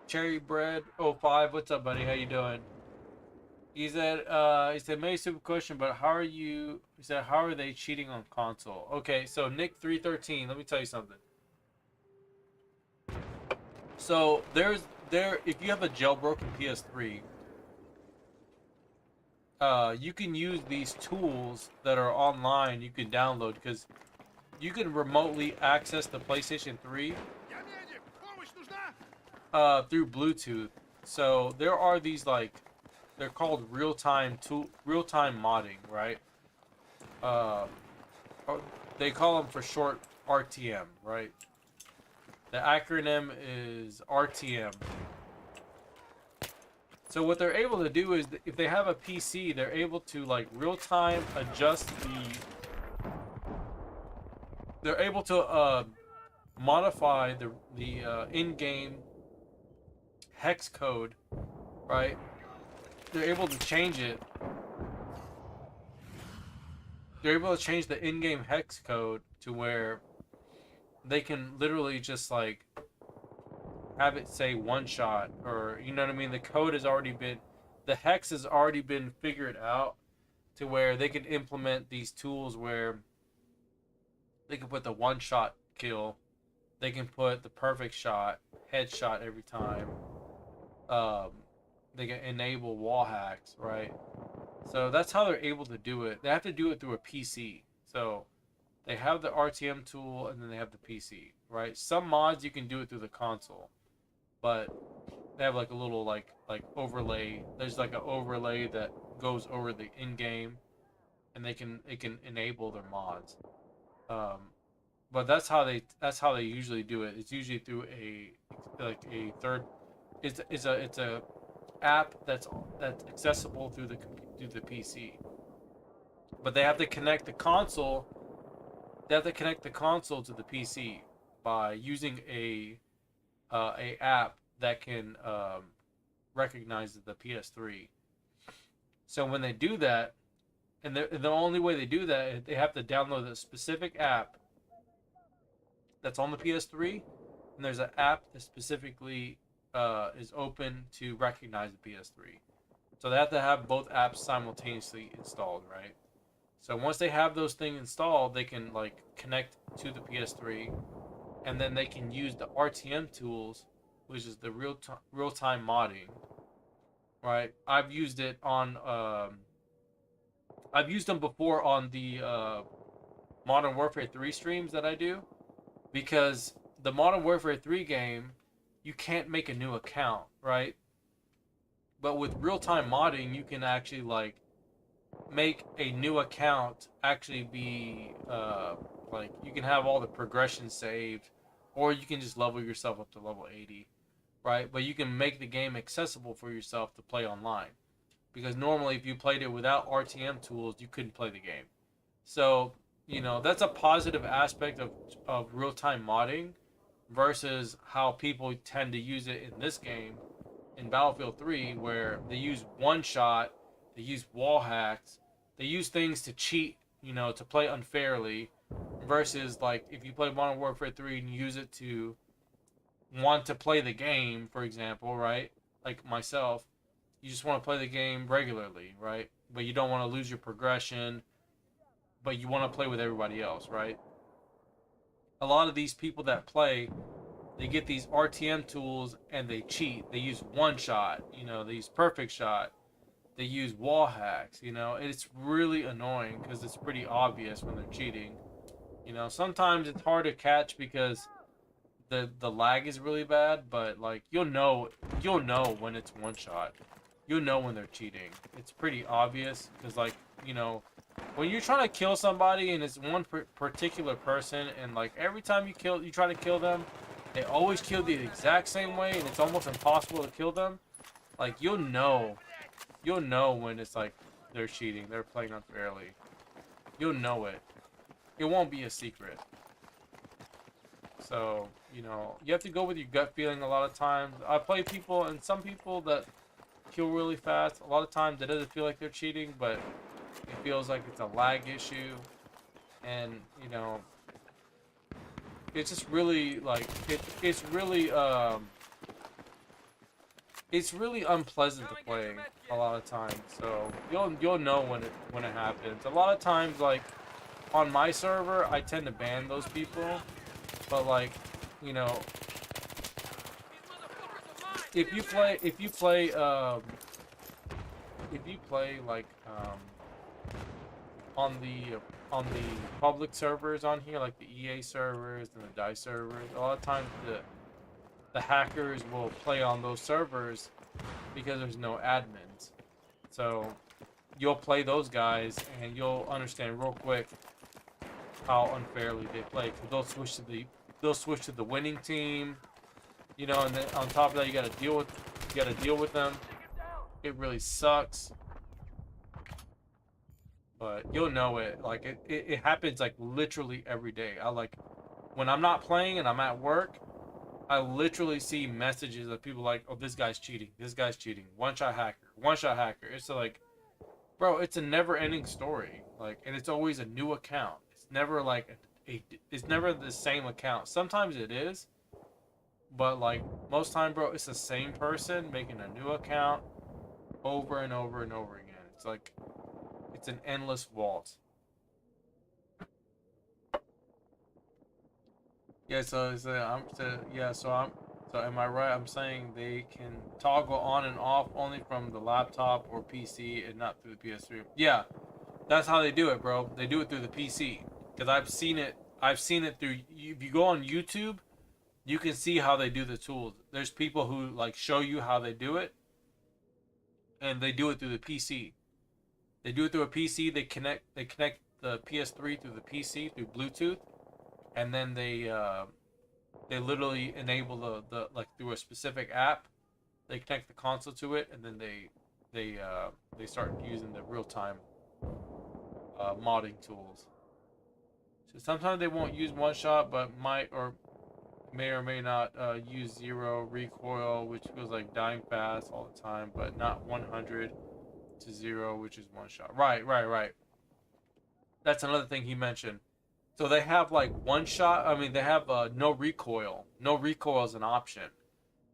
Cherry Bread 05, what's up, buddy? How you doing? He said, maybe stupid question, but how are you? He said, how are they cheating on console? Okay, so Nick 313, let me tell you something. So if you have a jailbroken PS3, you can use these tools that are online. You can download because you can remotely access the PlayStation 3 through Bluetooth. So there are these they're called real-time modding, right? They call them for short RTM, right? The acronym is RTM. So what they're able to do is, if they have a PC, they're able to real-time adjust they're able to modify the in-game hex code, right? They're able to change it. They're able to change the in-game hex code to where they can literally just have it say one shot, or you know what I mean? The code has already been, the hex has already been figured out to where they can implement these tools where they can put the one shot kill, they can put the perfect shot, headshot every time. They can enable wall hacks, right? So that's how they're able to do it. They have to do it through a PC. So they have the RTM tool and then they have the PC, right? Some mods you can do it through the console, but they have a little overlay. There's an overlay that goes over the in-game, and it can enable their mods. But that's how they usually do it. It's usually through a third. It's a app that's accessible through the PC. But they have to connect the console. They have to connect the console to the PC by using a app that can recognize the PS3. So when they do that, and the only way they do that is they have to download a specific app that's on the PS3, and there's an app that specifically is open to recognize the PS3. So they have to have both apps simultaneously installed, right? So once they have those things installed, they can connect to the PS3, and then they can use the RTM tools, which is the real-time modding, right? I've used it on I've used them before on the Modern Warfare 3 streams that I do, because the Modern Warfare 3 game, you can't make a new account, right? But with real-time modding, you can actually make a new account actually be you can have all the progression saved, or you can just level yourself up to level 80, right? But you can make the game accessible for yourself to play online, because normally if you played it without RTM tools, you couldn't play the game. So, that's a positive aspect of real-time modding versus how people tend to use it in this game, in Battlefield 3, where they use one shot, they use wall hacks, they use things to cheat, to play unfairly, versus like if you play Modern Warfare 3 and use it to want to play the game, for example, right? Like myself, you just want to play the game regularly, right? But you don't want to lose your progression, but you want to play with everybody else, right? A lot of these people that play, they get these RTM tools and they cheat. They use one shot, they use perfect shot. They use wall hacks, It's really annoying because it's pretty obvious when they're cheating. Sometimes it's hard to catch because the lag is really bad, but like you'll know when it's one shot. You'll know when they're cheating. It's pretty obvious because like, when you're trying to kill somebody and it's one particular person, and like every time you try to kill them, they always kill the exact same way and it's almost impossible to kill them. Like you'll know when it's like they're cheating, they're playing unfairly. You'll know it. It won't be a secret. So, you have to go with your gut feeling a lot of times. I play people, and some people that kill really fast, a lot of times it doesn't feel like they're cheating, but it feels like it's a lag issue. And, it's just really, like, it's really unpleasant to play a lot of times. So, you'll know when it happens. A lot of times, like, on my server, I tend to ban those people. But like, if you play like on the public servers on here, like the EA servers and the DICE servers, a lot of times the hackers will play on those servers because there's no admins. So you'll play those guys and you'll understand real quick how unfairly they play, because they'll switch to the winning team, and then on top of that you gotta deal with them. It really sucks, but you'll know it. Like it happens like literally every day. When I'm not playing and I'm at work, I literally see messages of people like, oh, this guy's cheating, one shot hacker. It's like, bro, it's a never ending story, like, and it's always a new account. Never like it's never the same account. Sometimes it is, but like most time, bro, it's the same person making a new account over and over and over again. It's like it's an endless waltz. Yeah, so am I right? I'm saying they can toggle on and off only from the laptop or PC and not through the PS3. Yeah, that's how they do it, bro. They do it through the PC. Because I've seen it through. If you go on YouTube, you can see how they do the tools. There's people who like show you how they do it, and they do it through the PC. They do it through a PC. They connect the PS3 through the PC through Bluetooth, and then they literally enable the like through a specific app. They connect the console to it, and then they start using the real time modding tools. So sometimes they won't use one shot, but may or may not use zero recoil, which feels like dying fast all the time, but not 100 to 0, which is one shot. Right. That's another thing he mentioned. So they have like one shot. I mean, they have no recoil. No recoil is an option.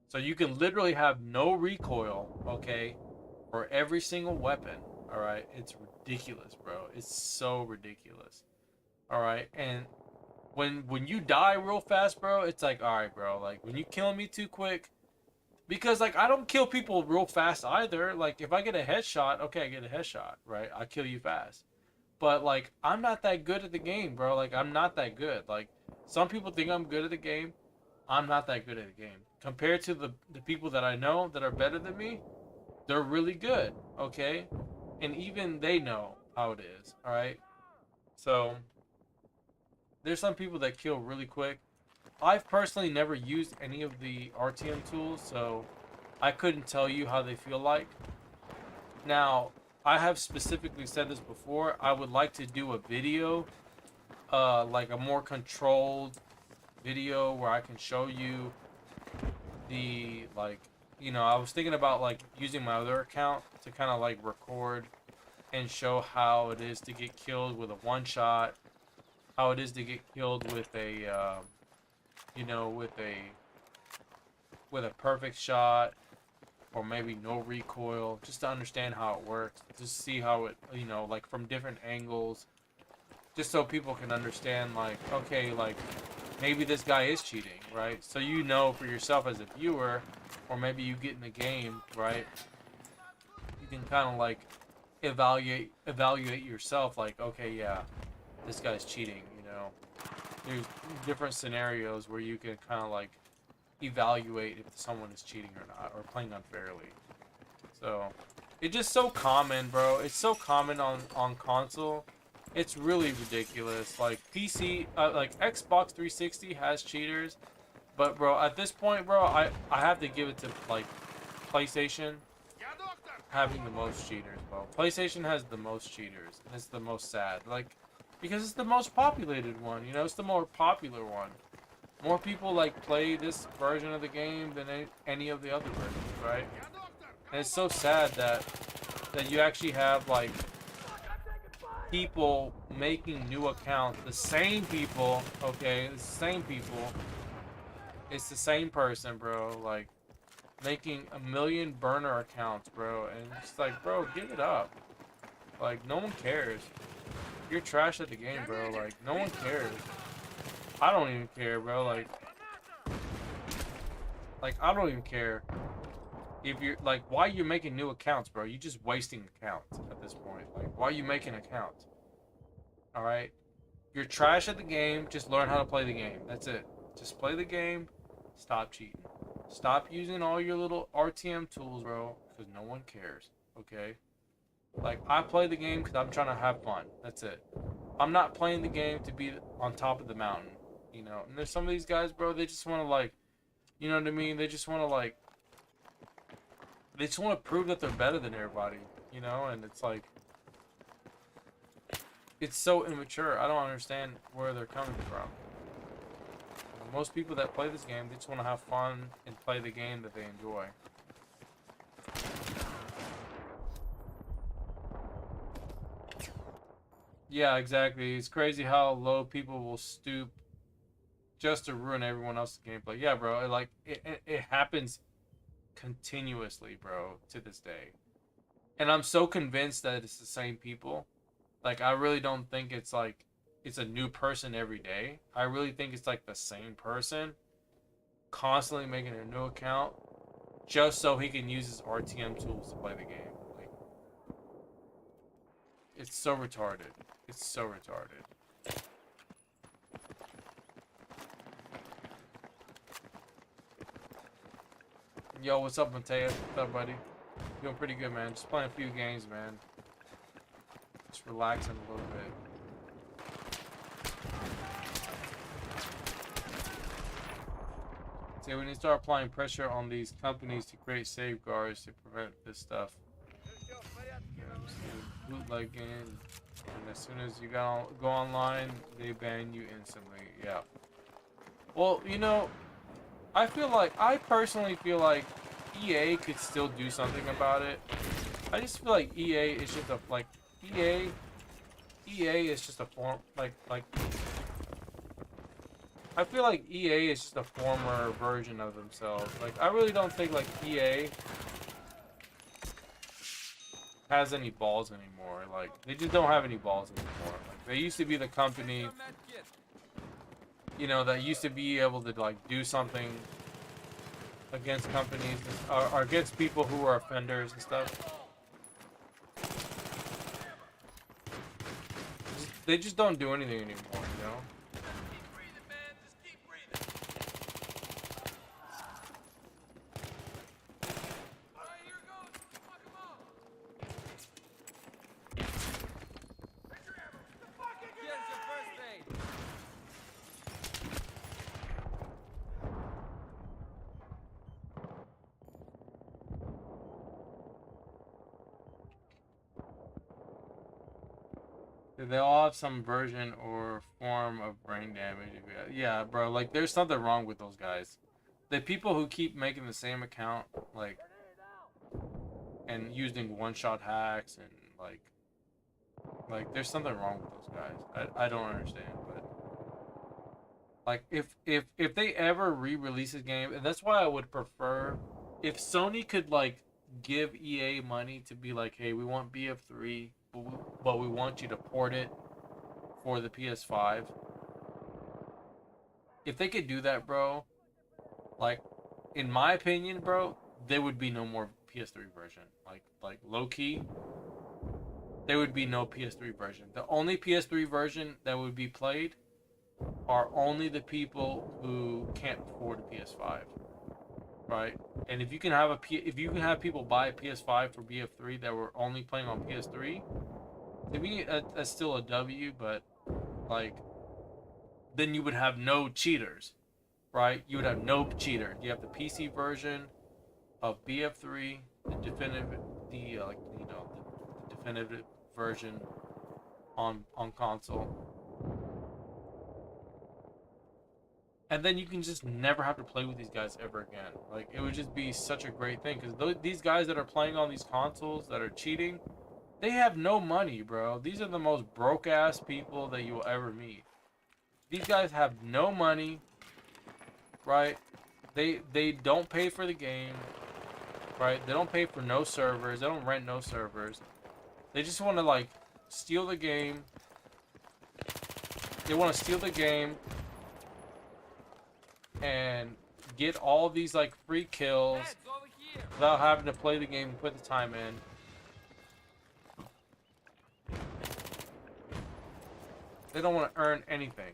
So you can literally have no recoil, okay, for every single weapon. All right, it's ridiculous, bro. It's so ridiculous. All right, and when you die real fast, bro, it's like, all right, bro, like when you kill me too quick, because like I don't kill people real fast either. Like if I get a headshot, okay, I get a headshot, right? I kill you fast. But like I'm not that good at the game, bro. Like I'm not that good. Like some people think I'm good at the game. I'm not that good at the game. Compared to the people that I know that are better than me, they're really good, okay? And even they know how it is, all right? So there's some people that kill really quick, I've personally never used any of the RTM tools, so I couldn't tell you how they feel like. Now, I have specifically said this before. I would like to do a video, like a more controlled video where I can show you the, like, you know, I was thinking about like using my other account to kind of like record and show how it is to get killed with a one shot, how it is to get killed with a, you know, with a perfect shot, or maybe no recoil, just to understand how it works, just see how it, you know, like from different angles, just so people can understand, like, okay, like maybe this guy is cheating, right? So you know for yourself as a viewer, or maybe you get in the game, right? You can kind of like evaluate yourself, like, okay, yeah, this guy's cheating, you know. There's different scenarios where you can kind of like evaluate if someone is cheating or not, or playing unfairly. So it's just so common, bro. It's so common on console. It's really ridiculous. Like PC, like Xbox 360 has cheaters, but bro, at this point, bro, I have to give it to like PlayStation having the most cheaters, bro. PlayStation has the most cheaters, and it's the most sad. Like, because it's the most populated one, you know, it's the more popular one. More people like play this version of the game than any of the other versions, right? And it's so sad that you actually have like people making new accounts, the same people, okay, it's the same people, it's the same person, bro, like making a million burner accounts, bro, and it's like, bro, give it up. Like, no one cares. You're trash at the game, bro. Like, no one cares. I don't even care, bro. Like I don't even care if you're like, why are you making new accounts, bro? You're just wasting accounts at this point. Like, why are you making accounts? All right, you're trash at the game. Just learn how to play the game. That's it. Just play the game. Stop cheating. Stop using all your little RTM tools, bro, because no one cares. Okay. Like, I play the game because I'm trying to have fun. That's it. I'm not playing the game to be on top of the mountain, you know. And there's some of these guys, bro, they just want to, like, you know what I mean? They just want to, like, they just want to prove that they're better than everybody, you know? And it's like, it's so immature. I don't understand where they're coming from. Most people that play this game, they just want to have fun and play the game that they enjoy. Yeah, exactly. It's crazy how low people will stoop just to ruin everyone else's gameplay. Yeah, bro. It happens continuously, bro, to this day. And I'm so convinced that it's the same people. Like, I really don't think it's like it's a new person every day. I really think it's like the same person constantly making a new account just so he can use his RTM tools to play the game. Like, it's so retarded. It's so retarded. Yo, what's up, Mateo? What's up, buddy? Doing pretty good, man. Just playing a few games, man. Just relaxing a little bit. See, we need to start applying pressure on these companies to create safeguards to prevent this stuff. Bootlegging, and as soon as you go online, they ban you instantly. Yeah. Well, you know, I personally feel like EA could still do something about it. I just feel like EA is just a EA is just a form I feel like EA is just a former version of themselves. Like, I really don't think like EA has any balls anymore. Like, they just don't have any balls anymore. Like, they used to be the company, you know, that used to be able to like do something against companies or against people who are offenders and stuff. They just don't do anything anymore, you know? Keep breathing, man. Just keep breathing. All right, here goes. Fuck 'em all. Get your ammo. The fucking Here's your first aid. They all have some version or form of brain damage. Yeah, bro. Like, there's something wrong with those guys. The people who keep making the same account, like, and using one-shot hacks and like, there's something wrong with those guys. I don't understand, but like, if they ever re-release a game, and that's why I would prefer if Sony could like give EA money to be like, hey, we want BF3, but we want you to port it for the PS5. If they could do that, bro, like, in my opinion, bro, there would be no more PS3 version. Like low key, there would be no PS3 version. The only PS3 version that would be played are only the people who can't afford a PS5, right? And if you can have if you can have people buy a PS5 for BF3 that were only playing on PS3, to me that's still a W. But like, then you would have no cheaters, right? You would have no cheater. You have the PC version of BF3, the definitive, the like, the definitive version on console. And then you can just never have to play with these guys ever again. Like, it would just be such a great thing. Because these guys that are playing on these consoles that are cheating, they have no money, bro. These are the most broke-ass people that you will ever meet. These guys have no money, right? They don't pay for the game, right? They don't pay for no servers. They don't rent no servers. They just want to, like, steal the game. They want to steal the game and get all these like free kills without having to play the game and put the time in. They don't want to earn anything.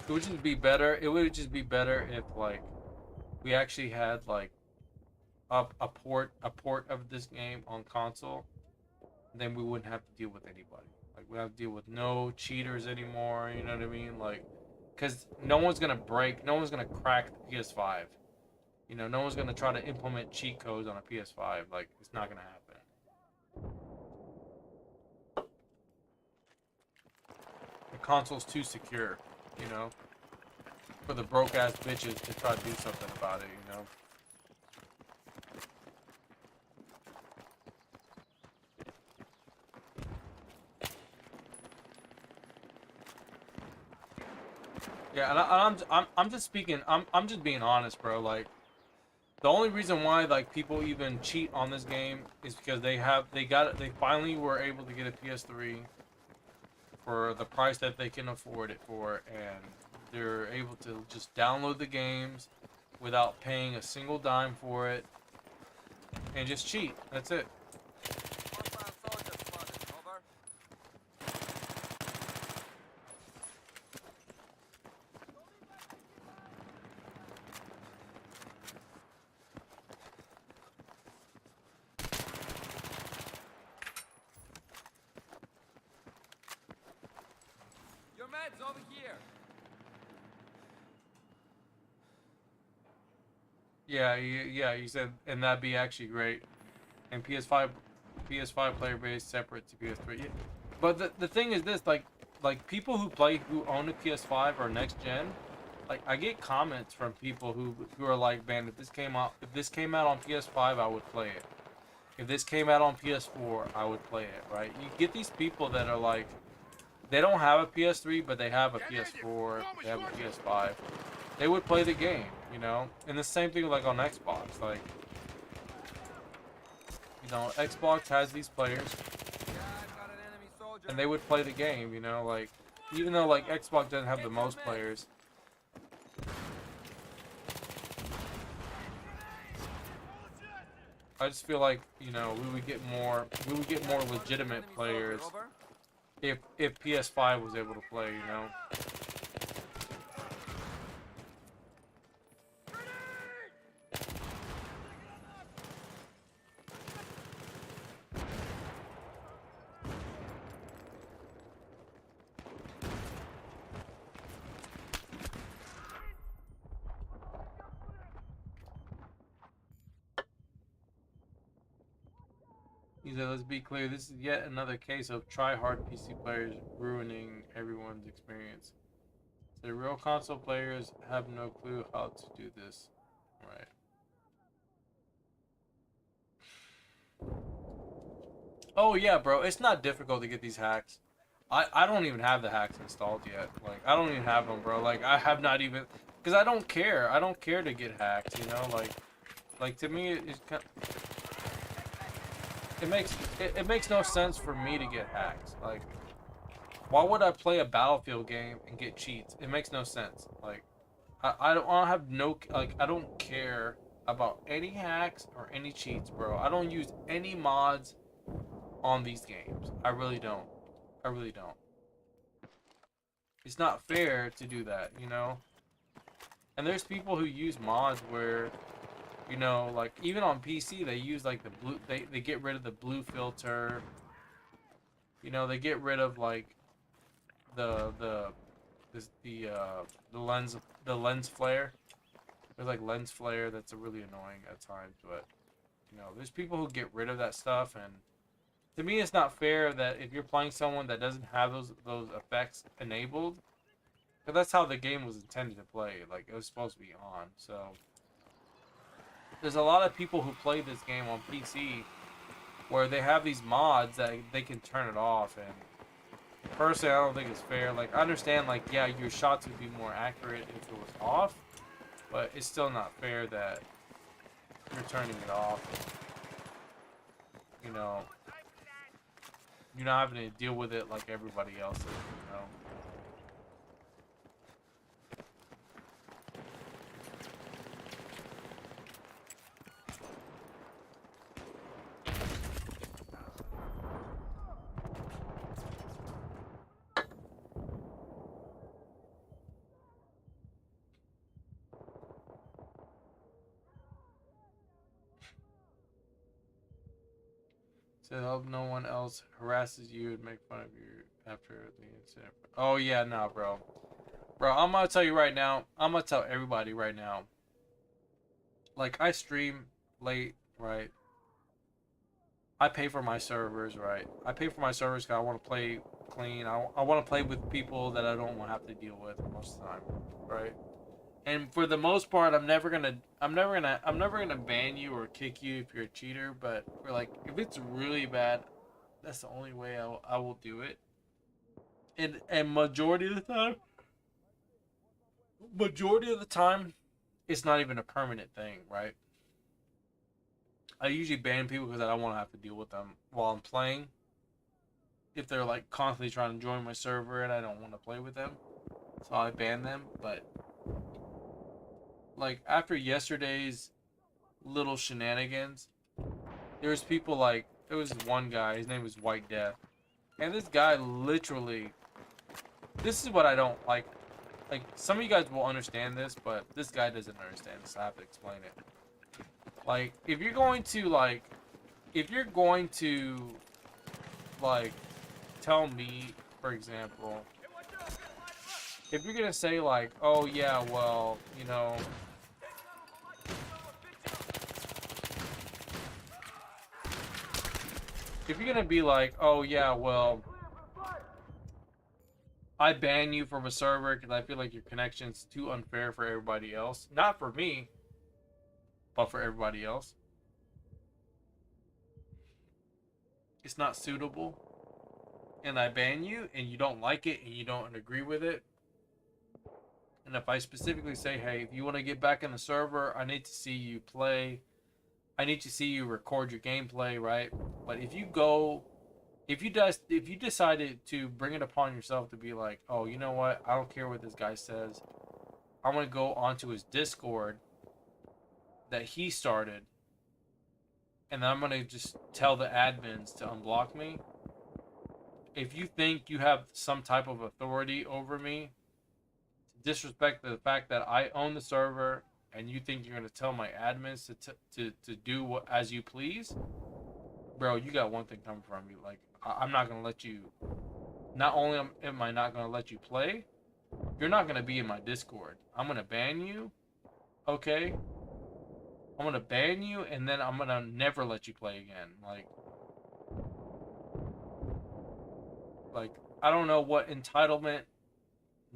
It would just be better. It would just be better if like we actually had like a port of this game on console. Then we wouldn't have to deal with anybody. Like, we have to deal with no cheaters anymore. You know what I mean? Like, because no one's gonna no one's gonna crack the PS5. You know, no one's gonna try to implement cheat codes on a PS5. Like, it's not gonna happen. The console's too secure. You know, for the broke ass bitches to try to do something about it, you know. Yeah, and I'm just speaking. I'm just being honest, bro. Like, the only reason why like people even cheat on this game is because they finally were able to get a PS3 for the price that they can afford it for, and they're able to just download the games without paying a single dime for it and just cheat. That's it. Your med's over here. Yeah, you said, and that'd be actually great. And PS5 player base separate to PS3. Yeah. But the thing is this, like people who own a PS5 or next gen, like, I get comments from people who are like, man, if this came out on PS5, I would play it. If this came out on PS4, I would play it, right? You get these people that are like, they don't have a PS3, but they have a PS4, they have a PS5. They would play the game, you know? And the same thing like on Xbox. Like, you know, Xbox has these players, and they would play the game, you know? Like, even though like Xbox doesn't have the most players, I just feel like, you know, we would get more legitimate players if PS5 was able to play, you know. He said, let's be clear, this is yet another case of try-hard PC players ruining everyone's experience. The real console players have no clue how to do this. Right. Oh yeah, bro, it's not difficult to get these hacks. I don't even have the hacks installed yet. Like, I don't even have them, bro. Like, I have not even... Because I don't care. I don't care to get hacked, you know? Like to me, it's kind it makes no sense for me to get hacked. Like, why would I play a Battlefield game and get cheats? It makes no sense. Like, I don't have no... Like, I don't care about any hacks or any cheats, bro. I don't use any mods on these games. I really don't. I really don't. It's not fair to do that, you know? And there's people who use mods where, you know, like, even on PC, they use, like, the blue... They get rid of the blue filter. You know, they get rid of, like, the lens flare. There's, like, lens flare that's really annoying at times, but, you know, there's people who get rid of that stuff, and to me, it's not fair that if you're playing someone that doesn't have those effects enabled, because that's how the game was intended to play. Like, it was supposed to be on. So there's a lot of people who play this game on PC where they have these mods that they can turn it off. And personally, I don't think it's fair. Like, I understand, like, yeah, your shots would be more accurate if it was off, but it's still not fair that you're turning it off. You know, you're not having to deal with it like everybody else is, you know? So hope no one else harasses you and make fun of you after the incident. Oh yeah, nah, bro. Bro, I'm gonna tell you right now. I'm gonna tell everybody right now. Like, I stream late, right? I pay for my servers, right? I pay for my servers because I want to play clean. I want to play with people that I don't want to have to deal with most of the time, right? And for the most part, I'm never gonna ban you or kick you if you're a cheater. But for, like, if it's really bad, that's the only way I will do it. And majority of the time, it's not even a permanent thing, right? I usually ban people because I don't want to have to deal with them while I'm playing. If they're, like, constantly trying to join my server and I don't want to play with them, so I ban them. But, like, after yesterday's little shenanigans, there was people, like, there was one guy, his name was White Death, and this guy literally, this is what I don't like. Like, some of you guys will understand this, but this guy doesn't understand this, so I have to explain it. Like, if you're going to, like, tell me, for example, if you're gonna say, like, oh yeah, well, you know, if you're gonna be like, oh yeah, well, I ban you from a server because I feel like your connection's too unfair for everybody else. Not for me, but for everybody else. It's not suitable. And I ban you, and you don't like it, and you don't agree with it. And if I specifically say, hey, if you want to get back in the server, I need to see you play. I need to see you record your gameplay, right? But if you decided to bring it upon yourself to be like, oh, you know what? I don't care what this guy says. I'm going to go onto his Discord that he started, and then I'm going to just tell the admins to unblock me. If you think you have some type of authority over me, to disrespect the fact that I own the server, and you think you're going to tell my admins to do what as you please, bro, you got one thing coming from you. Like, I'm not going to let you, not only am I not going to let you play, you're not going to be in my Discord. I'm going to ban you, okay? I'm going to ban you, and then I'm going to never let you play again. Like, Like, I don't know what entitlement,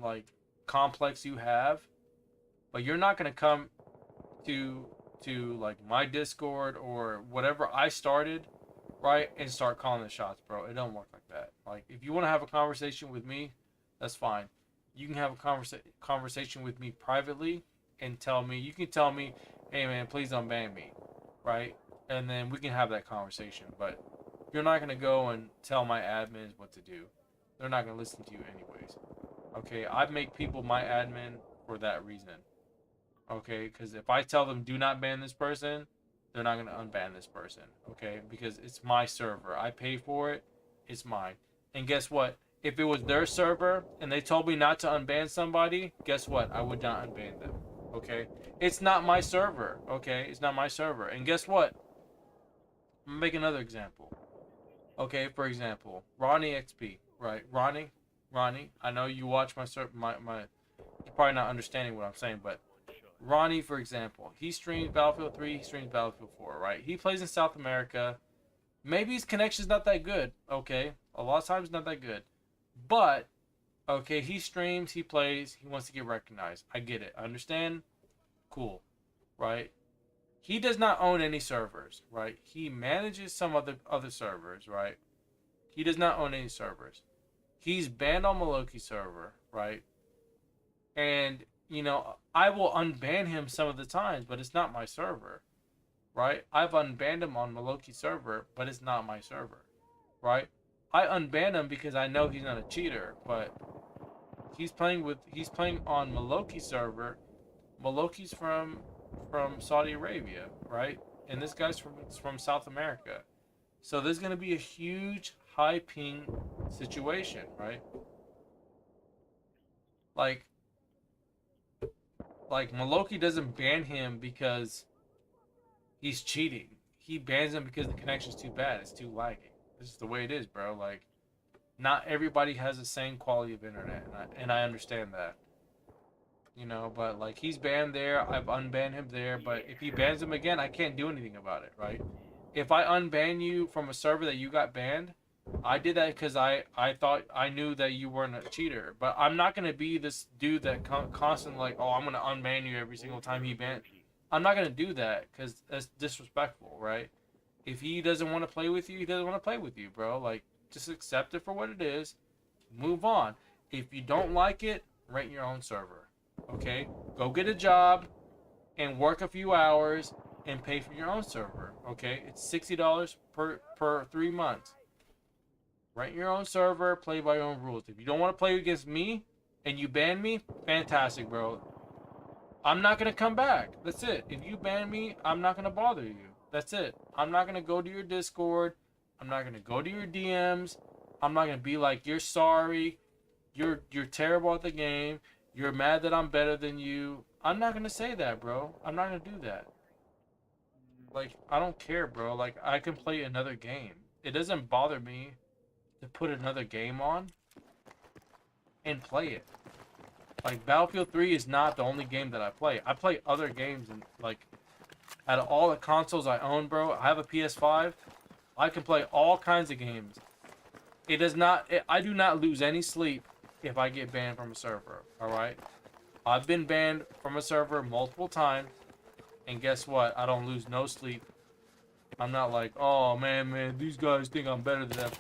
like, complex you have, but you're not gonna come to like my Discord or whatever I started, right, and start calling the shots, bro. It don't work like that. Like, if you want to have a conversation with me, that's fine. You can have a conversation with me privately and tell me. You can tell me, hey man, please don't ban me, right? And then we can have that conversation. But you're not gonna go and tell my admins what to do. They're not gonna listen to you anyways. Okay, I make people my admin for that reason. Okay, because if I tell them do not ban this person, they're not gonna unban this person. Okay, because it's my server. I pay for it. It's mine. And guess what? If it was their server and they told me not to unban somebody, guess what? I would not unban them. Okay, it's not my server. Okay, it's not my server. And guess what? I'm gonna make another example. Okay, for example, Ronnie XP. Right, Ronnie. I know you watch my my. You're probably not understanding what I'm saying, but Ronnie, for example, he streams Battlefield 3, he streams Battlefield 4, right? He plays in South America. Maybe his connection's not that good, okay? A lot of times not that good. But, okay, he streams, he plays, he wants to get recognized. I get it. I understand. Cool, right? He does not own any servers, right? He manages some other servers, right? He does not own any servers. He's banned on Maloki's server, right? And you know, I will unban him some of the times, but it's not my server, right? I've unbanned him on Maloki's server, but it's not my server, right? I unban him because I know he's not a cheater, but he's playing on Maloki's server. Maloki's from Saudi Arabia, right? And this guy's from South America. So there's gonna be a huge high ping situation, right? Like Maloki doesn't ban him because he's cheating. He bans him because the connection's too bad. It's too laggy. This is the way it is, bro. Like, not everybody has the same quality of internet, and I understand that. You know, but like he's banned there. I've unbanned him there. But if he bans him again, I can't do anything about it, right? If I unban you from a server that you got banned, I did that because I thought I knew that you weren't a cheater. But I'm not gonna be this dude that constantly like, oh, I'm gonna unban you every single time he banned. I'm not gonna do that because that's disrespectful, right? If he doesn't want to play with you, he doesn't want to play with you, bro. Like, just accept it for what it is. Move on. If you don't like it, rent your own server. Okay? Go get a job and work a few hours and pay for your own server. Okay? It's $60 per 3 months. Rent your own server, play by your own rules. If you don't want to play against me and you ban me, fantastic, bro. I'm not going to come back. That's it. If you ban me, I'm not going to bother you. That's it. I'm not going to go to your Discord. I'm not going to go to your DMs. I'm not going to be like, you're sorry. You're terrible at the game. You're mad that I'm better than you. I'm not going to say that, bro. I'm not going to do that. Like, I don't care, bro. Like, I can play another game. It doesn't bother me to put another game on and play it. Like, Battlefield 3 is not the only game that I play. I play other games, and like, out of all the consoles I own, bro, I have a PS5. I can play all kinds of games. It does not. I do not lose any sleep if I get banned from a server. All right. I've been banned from a server multiple times, and guess what? I don't lose no sleep. I'm not like, oh man, these guys think I'm better than them.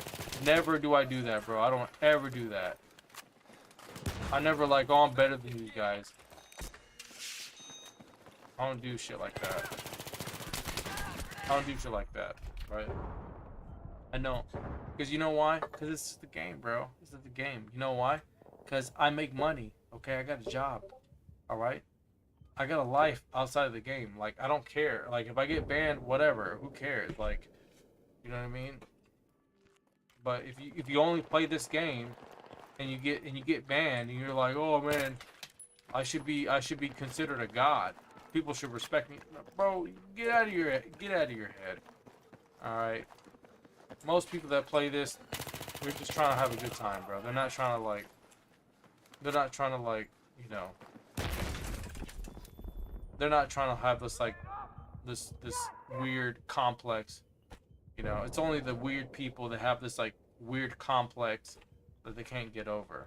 Never do I do that, bro. I don't ever do that. I never like, oh, I'm better than these guys. I don't do shit like that. I don't do shit like that, right? I know. Because you know why? Because it's the game, bro. This is the game. You know why? Because I make money, okay? I got a job, all right? I got a life outside of the game. Like, I don't care. Like, if I get banned, whatever. Who cares? Like, you know what I mean? But if you only play this game and you get banned and you're like, oh man, I should be considered a god. People should respect me, bro. Get out of your head. All right. Most people that play this, they're just trying to have a good time, bro. They're not trying to like, you know. They're not trying to have this like, this weird complex. You know, it's only the weird people that have this like weird complex that they can't get over.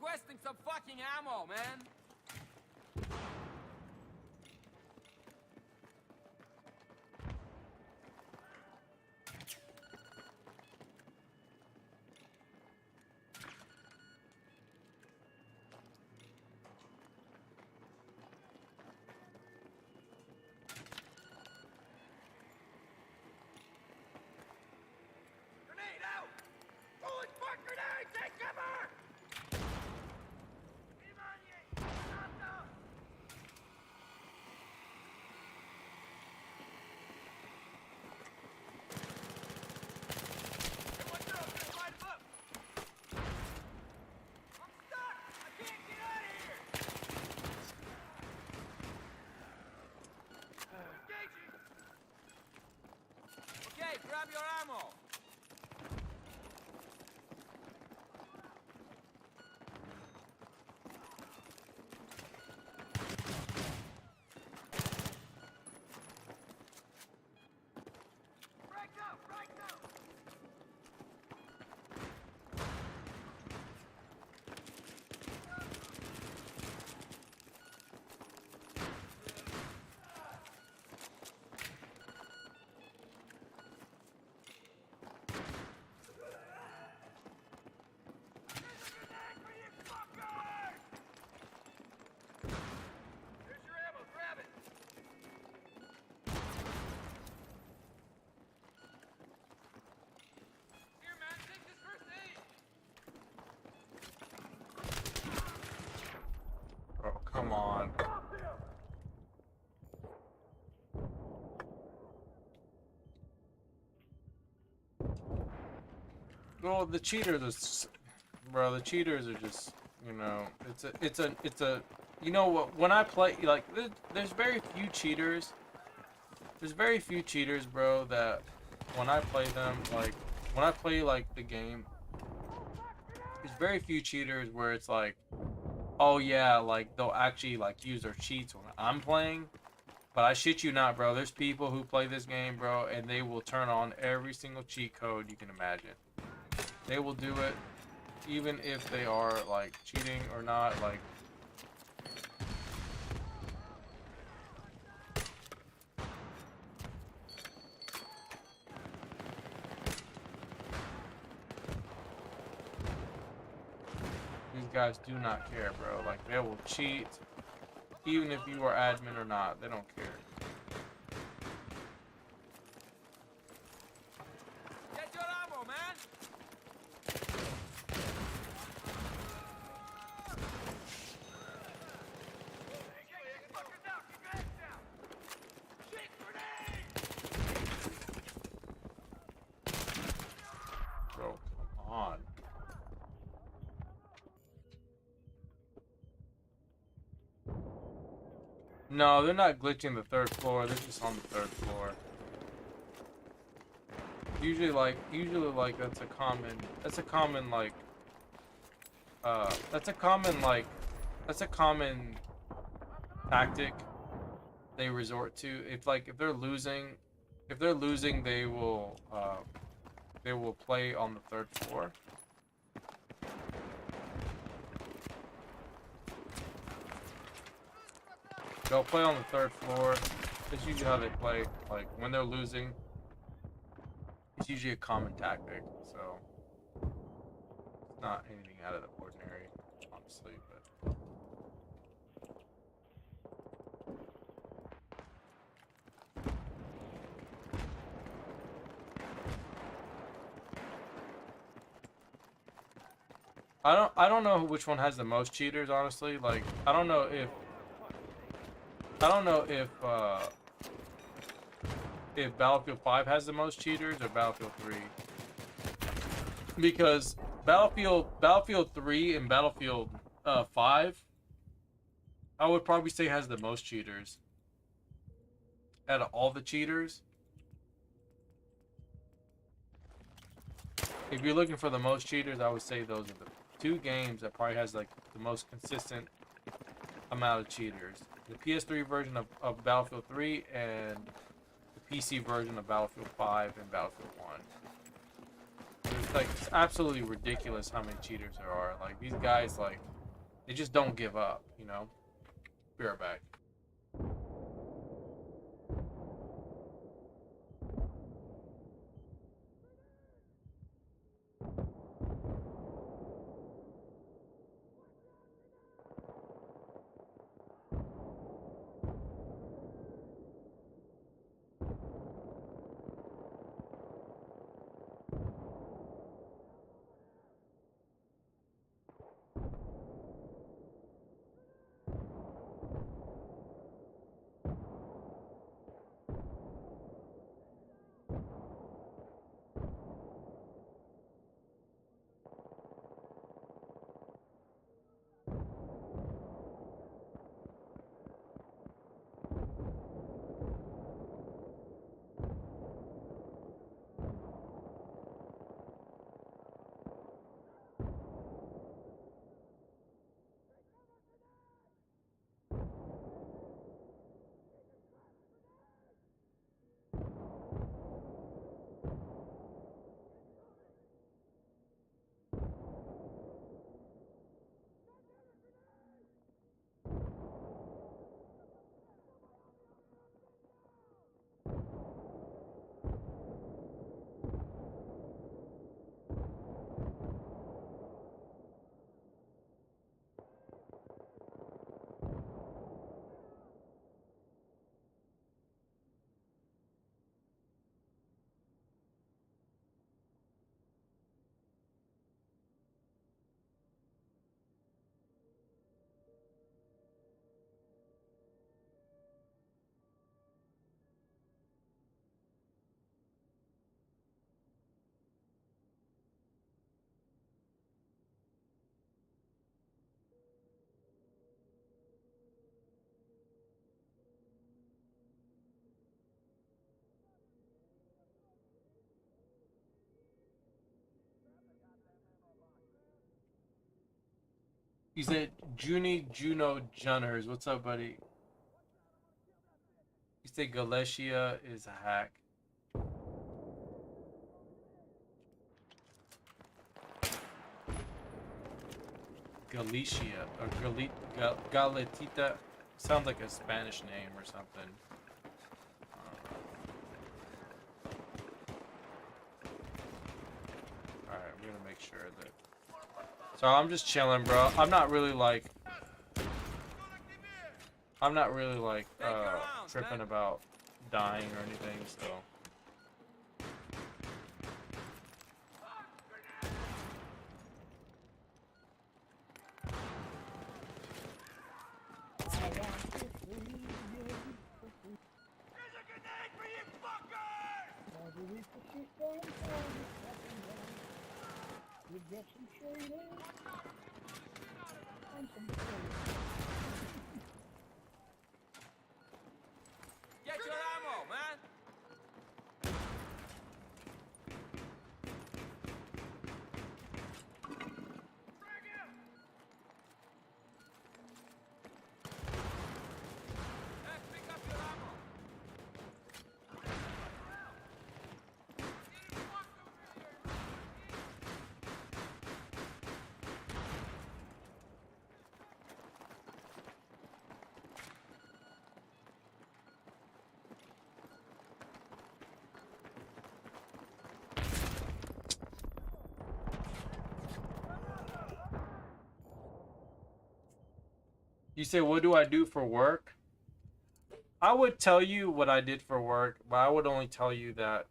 Requesting some fucking ammo, man. Grenade out! Bullet spark grenade! Take cover! Grab your ammo! Break up! Break up! Oh, come on. Well, the cheaters are, bro, the cheaters are just, you know, it's a, you know what, when I play, like, there's very few cheaters, bro, that when I play them, like, when I play, like, the game, there's very few cheaters where it's like, oh yeah, like, they'll actually, like, use their cheats when I'm playing. But I shit you not, bro, there's people who play this game, bro, and they will turn on every single cheat code you can imagine. They will do it, even if they are, like, cheating or not, like... These guys do not care, bro. Like, they will cheat, even if you are admin or not. They don't care. Get your ammo, man! Bro, come on. No, they're not glitching the third floor. They're just on the third floor. Usually, like, that's a common, like, that's a common tactic they resort to. If, like, if they're losing, they will play on the third floor. They'll play on the third floor. That's usually how they play. Like, when they're losing, it's usually a common tactic. So, it's not anything out of the ordinary, honestly. But I don't know which one has the most cheaters, honestly. Like I don't know if Battlefield 5 has the most cheaters or Battlefield 3. Because Battlefield 3 and Battlefield 5, I would probably say has the most cheaters out of all the cheaters. If you're looking for the most cheaters, I would say those are the two games that probably has like the most consistent amount of cheaters. The PS3 version of Battlefield 3 and the PC version of Battlefield 5 and Battlefield 1. It's like it's absolutely ridiculous how many cheaters there are. Like these guys, like they just don't give up, you know. Be right back. He said, Juno Junners. What's up, buddy? He said Galicia is a hack. Galicia or Galetita sounds like a Spanish name or something. Alright, we're gonna make sure that. So I'm just chilling, bro. I'm not really like tripping about dying or anything, so. Get some training and some training. Get your ammo, man! Hey, pick up your ammo! You say, what do I do for work? I would tell you what I did for work, but I would only tell you that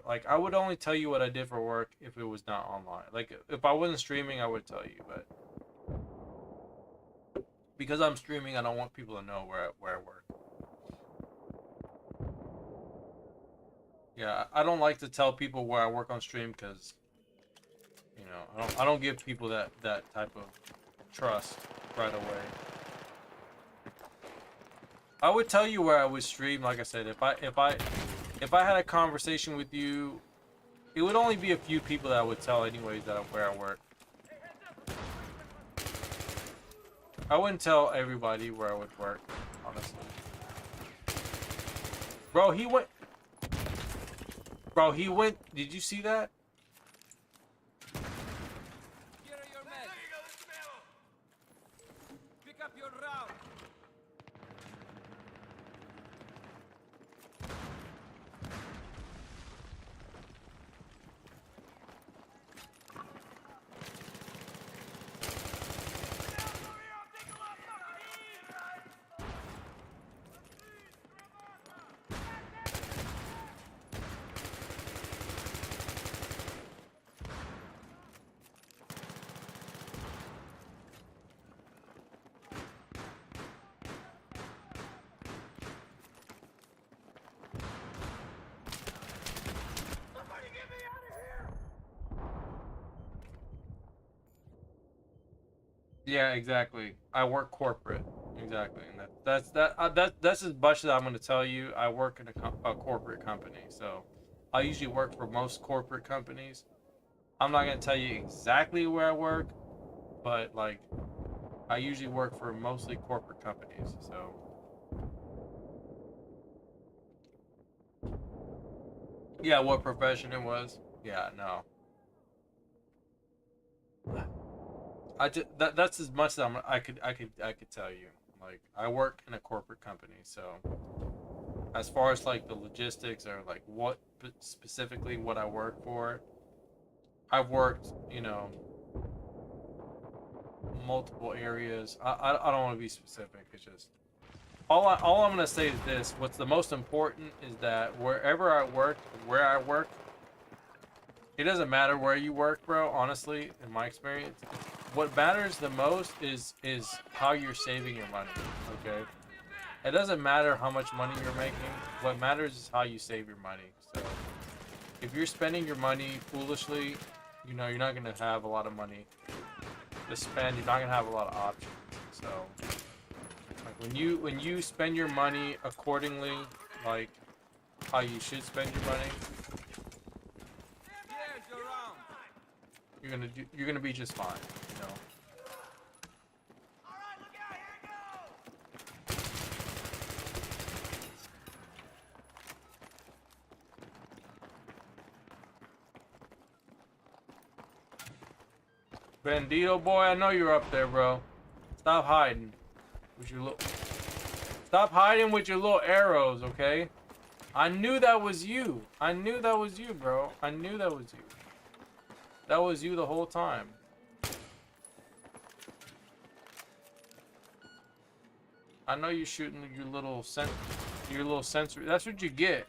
like I would only tell you what I did for work if it was not online. Like if I wasn't streaming, I would tell you, but because I'm streaming, I don't want people to know where I work. Yeah, I don't like to tell people where I work on stream because, you know, I don't give people that type of trust right away. I would tell you where I would stream, like I said, if I had a conversation with you, it would only be a few people that I would tell anyways where I work. I wouldn't tell everybody where I would work, honestly. Bro, he went. Bro, he went. Did you see that? Here are your men. Pick up your round. Yeah, exactly. I work corporate. Exactly, and that's as much as I'm going to tell you. I work in a corporate company, so I usually work for most corporate companies. I'm not going to tell you exactly where I work, but like I usually work for mostly corporate companies. So yeah, what profession it was? Yeah, no. That's as much as I could tell you. Like I work in a corporate company, so as far as like the logistics or like what specifically what I work for, I've worked, you know, multiple areas. I don't want to be specific. It's just all I'm gonna say is this: what's the most important is that wherever I work, where I work, it doesn't matter where you work, bro. Honestly, in my experience, what matters the most is how you're saving your money. Okay, it doesn't matter how much money you're making. What matters is how you save your money. So if you're spending your money foolishly, you know you're not gonna have a lot of money to spend. You're not gonna have a lot of options. So like when you spend your money accordingly, like how you should spend your money, Here's your round. you're gonna be just fine. You know. All right, look out! Here it goes. Bandito boy, I know you're up there, bro. Stop hiding with your little. Stop hiding with your little arrows, okay? I knew that was you. I knew that was you, bro. I knew that was you. That was you the whole time. I know you're shooting your little sensory. That's what you get.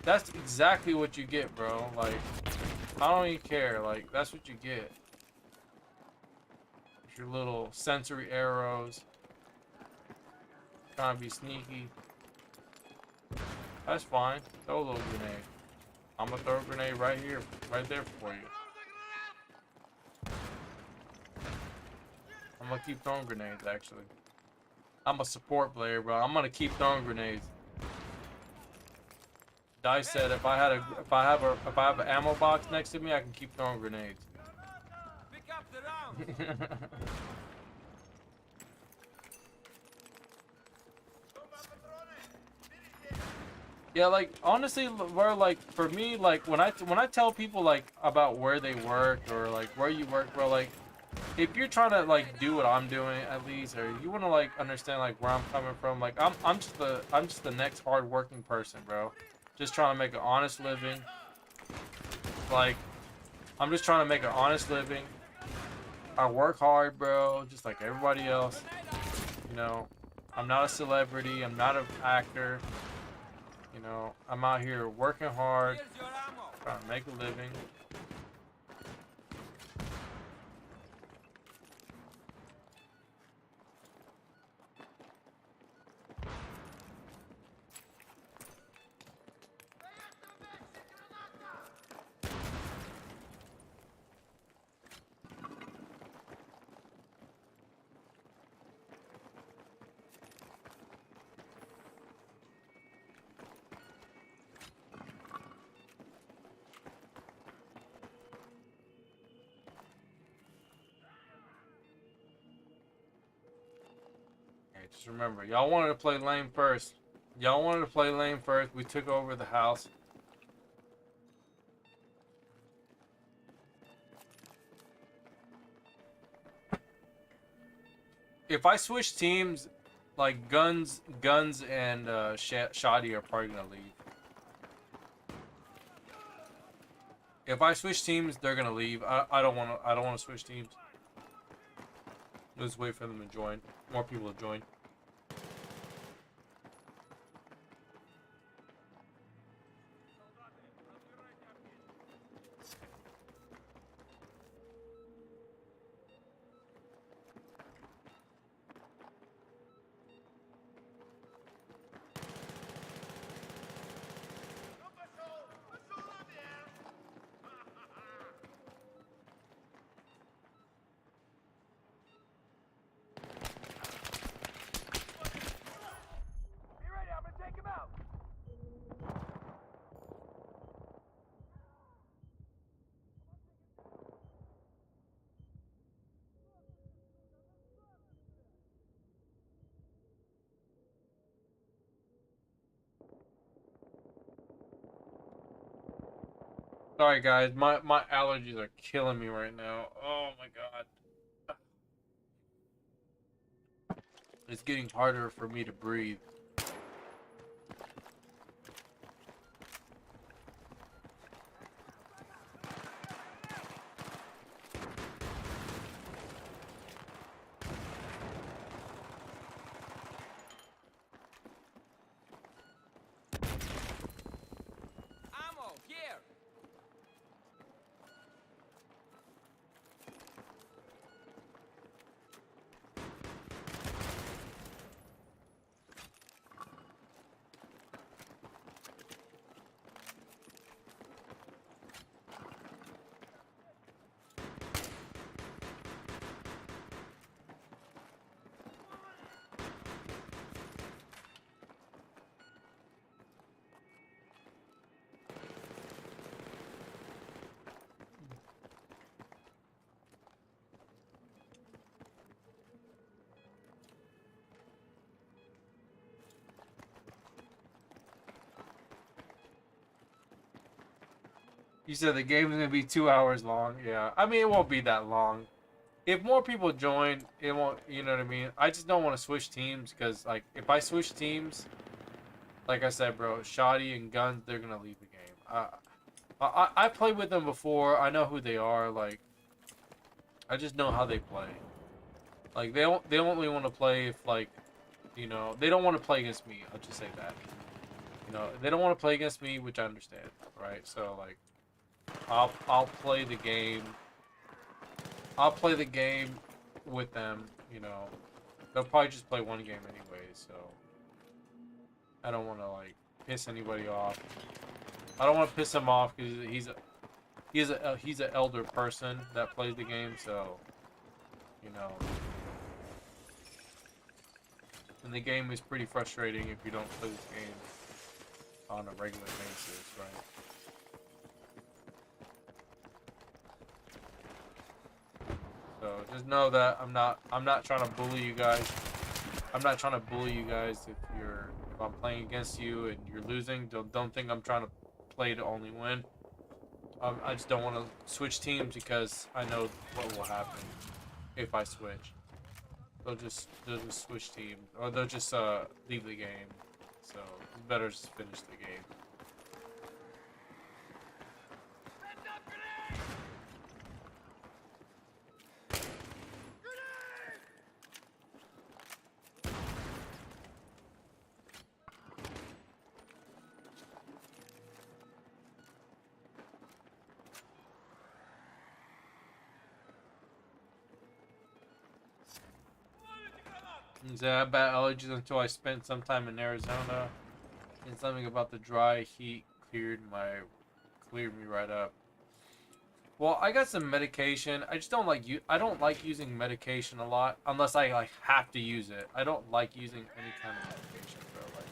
That's exactly what you get, bro. Like, I don't even care. Like, that's what you get. Your little sensory arrows. Trying to be sneaky. That's fine. Throw a little grenade. I'm gonna throw a grenade right here, right there for you. I'm gonna keep throwing grenades, actually. I'm a support player, bro. I'm gonna keep throwing grenades. Dice said if I have an ammo box next to me, I can keep throwing grenades. Pick up the round. Yeah, like honestly, bro, like for me, like when I tell people like about where they work or like where you work, bro, like if you're trying to like do what I'm doing at least, or you want to like understand like where I'm coming from, like I'm just the next hardworking person, bro. Just trying to make an honest living. Like I'm just trying to make an honest living. I work hard, bro, just like everybody else. You know, I'm not a celebrity. I'm not an actor. You know, I'm out here working hard, Here's your ammo. trying to make a living. Okay, just remember, y'all wanted to play lane first. Y'all wanted to play lane first. We took over the house. If I switch teams, like guns and shoddy are probably gonna leave. If I switch teams, they're gonna leave. I don't wanna switch teams. Let's wait for them to join. More people to join. Be ready, I'm gonna take him out. Sorry guys, my allergies are killing me right now. Oh my god. It's getting harder for me to breathe. Ammo, here. You said the game's gonna be 2 hours long. Yeah, I mean it won't be that long. If more people join, it won't. You know what I mean? I just don't want to switch teams because, like, if I switch teams, like I said, bro, shoddy and guns, they're gonna leave the game. I played with them before. I know who they are. Like, I just know how they play. Like, they only want to play if, like, you know, they don't want to play against me. I'll just say that. You know, they don't want to play against me, which I understand, right? So, like, I'll play the game. I'll play the game with them, you know. They'll probably just play one game anyway, so I don't want to, like, piss anybody off. I don't want to piss him off because he's an elder person that plays the game, so you know. And the game is pretty frustrating if you don't play this game on a regular basis, right? So just know that I'm not trying to bully you guys. I'm not trying to bully you guys if I'm playing against you and you're losing. Don't think I'm trying to play to only win. I just don't want to switch teams because I know what will happen if I switch. They'll just switch teams, or they'll just leave the game. So it's better just finish the game. So I had bad allergies until I spent some time in Arizona, and something about the dry heat cleared me right up. Well, I got some medication. I just don't like I don't like using medication a lot unless I like have to use it. I don't like using any kind of medication, bro. Like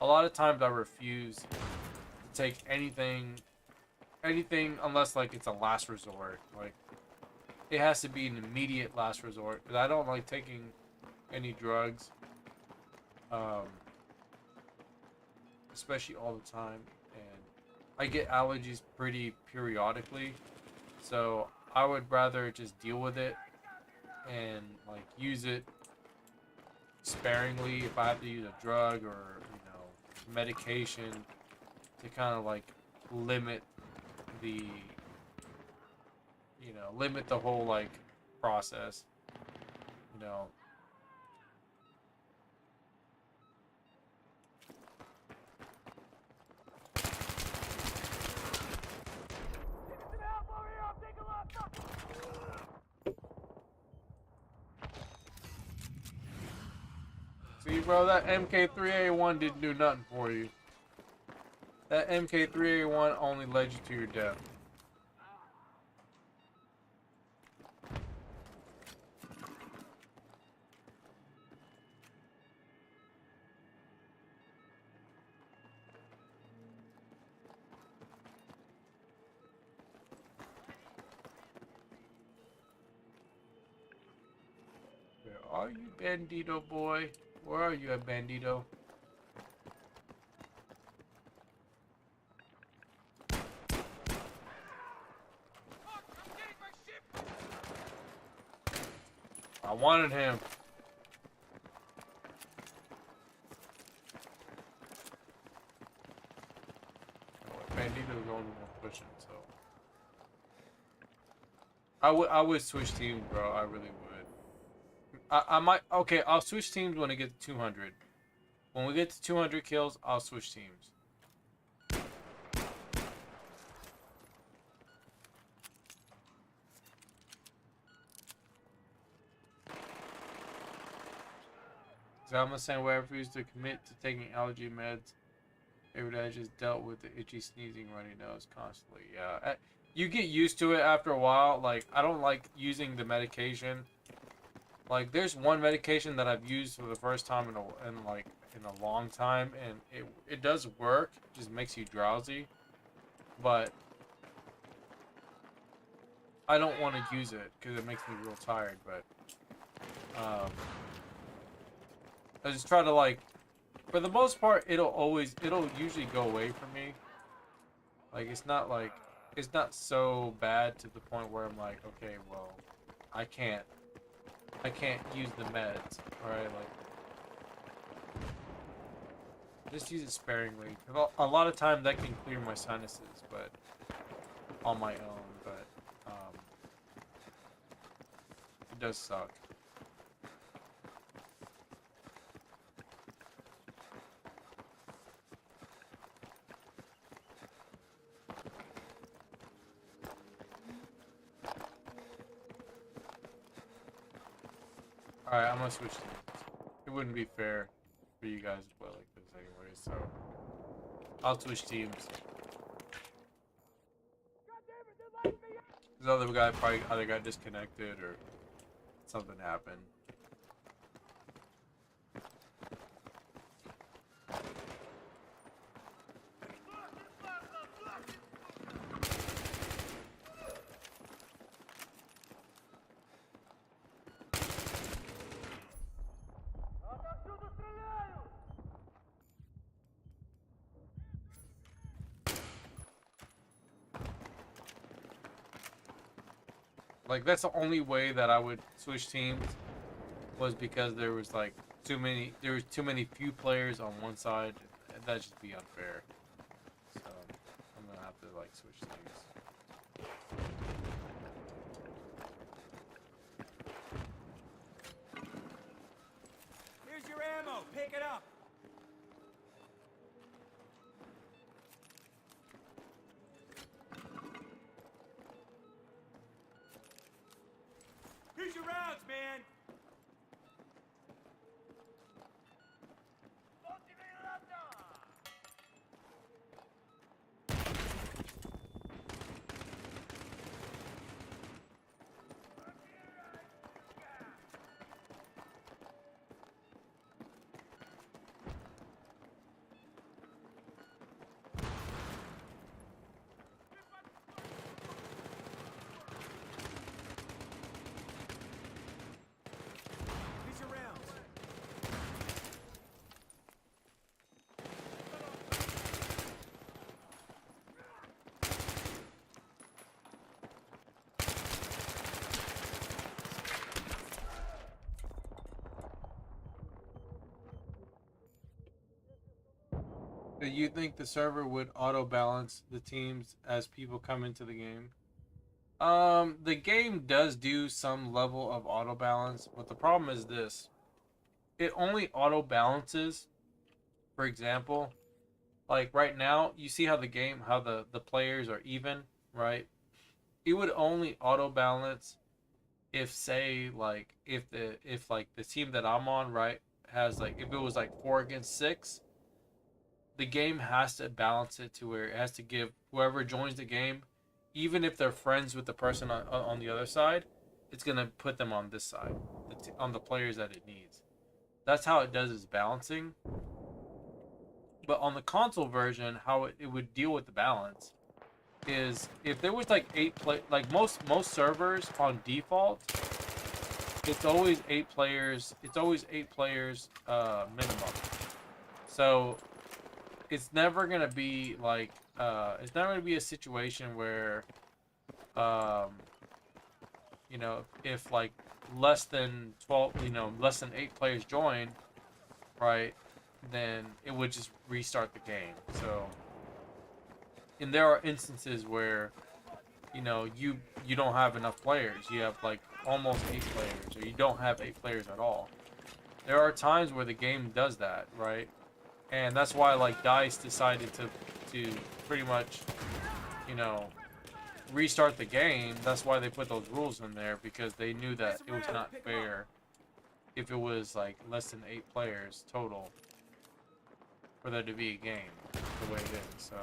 a lot of times I refuse to take anything unless like it's a last resort. Like it has to be an immediate last resort because I don't like taking any drugs, um, especially all the time, and I get allergies pretty periodically, so I would rather just deal with it and like use it sparingly if I have to use a drug or medication to kind of like limit the limit the whole like process, you know. See, bro, that MK3A1 didn't do nothing for you. That MK3A1 only led you to your death. Where are you, Bandito boy? Where are you at, Bandito? I wanted him. Bandito's the only one pushing, so I would switch teams, bro. I really would. I might. Okay, I'll switch teams when I get to 200. When we get to 200 kills, I'll switch teams. So I'm the same way. I refuse to commit to taking allergy meds. Every day I just dealt with the itchy, sneezing, runny nose constantly. Yeah, you get used to it after a while. Like I don't like using the medication. Like there's one medication that I've used for the first time in a long time, and it does work. It just makes you drowsy, but I don't want to use it because it makes me real tired. But I just try to like. For the most part, it'll usually go away from me. Like it's not so bad to the point where I'm like, okay, well, I can't use the meds, alright? Like, just use it sparingly. A lot of times that can clear my sinuses, but on my own. But it does suck. Alright, I'm gonna switch teams. It wouldn't be fair for you guys to play like this anyway, so I'll switch teams. This other guy probably either got disconnected or something happened. Like that's the only way that I would switch teams was because there was like too many few players on one side, and that'd just be unfair. So I'm gonna have to like switch teams. Here's your ammo. Pick it up. Here's your rounds, man. you think the server would auto balance the teams as people come into the game? The game does do some level of auto balance, but the problem is this: it only auto balances. For example, like right now, you see how the players are even, right? It would only auto balance if, say, like if like the team that I'm on, right, has like, if it was like 4 against 6, the game has to balance it to where it has to give whoever joins the game, even if they're friends with the person on the other side, it's gonna put them on this side, on the players that it needs. That's how it does its balancing. But on the console version, how it would deal with the balance is if there was like like most servers on default, it's always 8 players. It's always 8 players minimum. So it's never gonna be like it's never gonna be a situation where um, you know, if like less than 12, less than 8 players join, right, then it would just restart the game. So, and there are instances where, you don't have enough players. You have like almost 8 players, or you don't have 8 players at all. There are times where the game does that, right? And that's why like DICE decided to pretty much, you know, restart the game. That's why they put those rules in there, because they knew that it was not fair if it was like less than 8 players total for there to be a game the way it is. So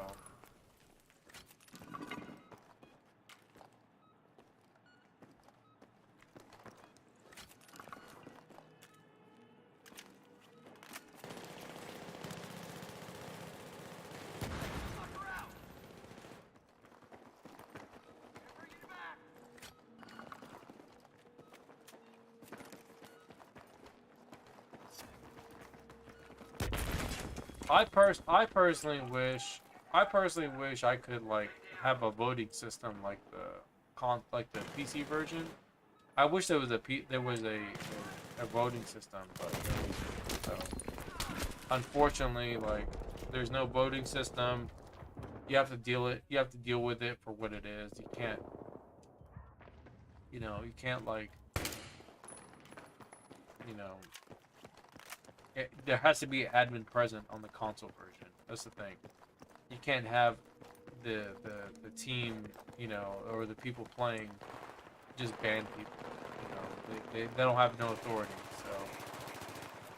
I personally wish I could like have a voting system like the PC version. I wish there was a voting system, but there isn't. So unfortunately, like, there's no voting system. You have to deal with it for what it is. You can't like, you know, there has to be an admin present on the console version. That's the thing. You can't have the team, or the people playing just ban people. They don't have no authority. So,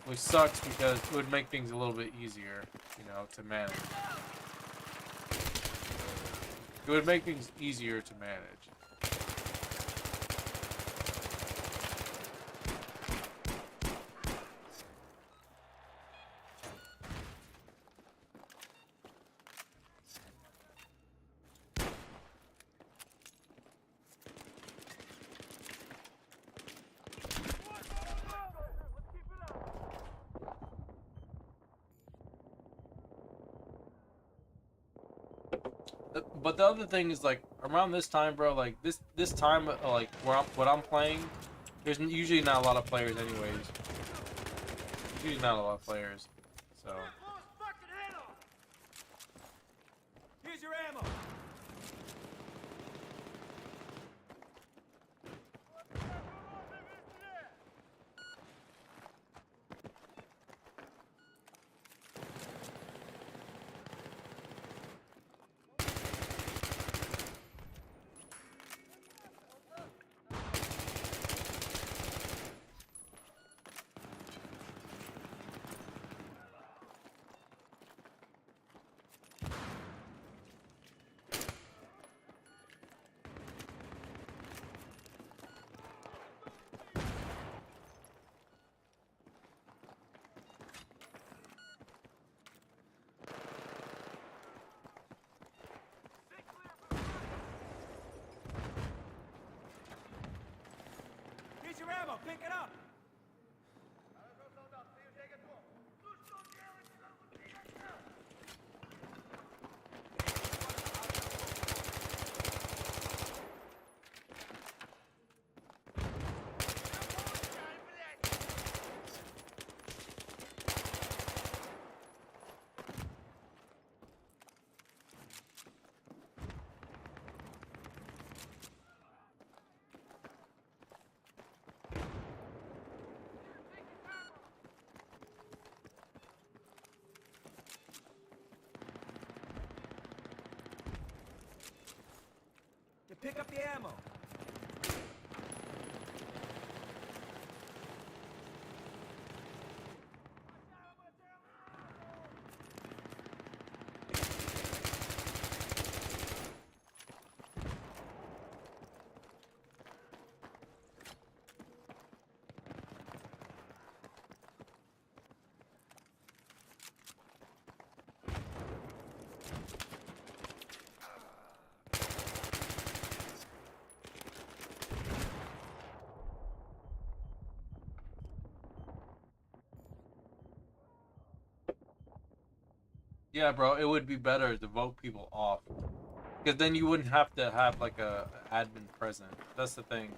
which sucks because it would make things a little bit easier, to manage. It would make things easier to manage. But the other thing is, like, around this time, bro, like this time, like what I'm playing, there's usually not a lot of players, anyways. Usually not a lot of players, so. Here's your ammo. Here's your ammo. Pick it up. pick up the ammo. Yeah, bro, it would be better to vote people off. Because then you wouldn't have to have like a admin present. That's the thing.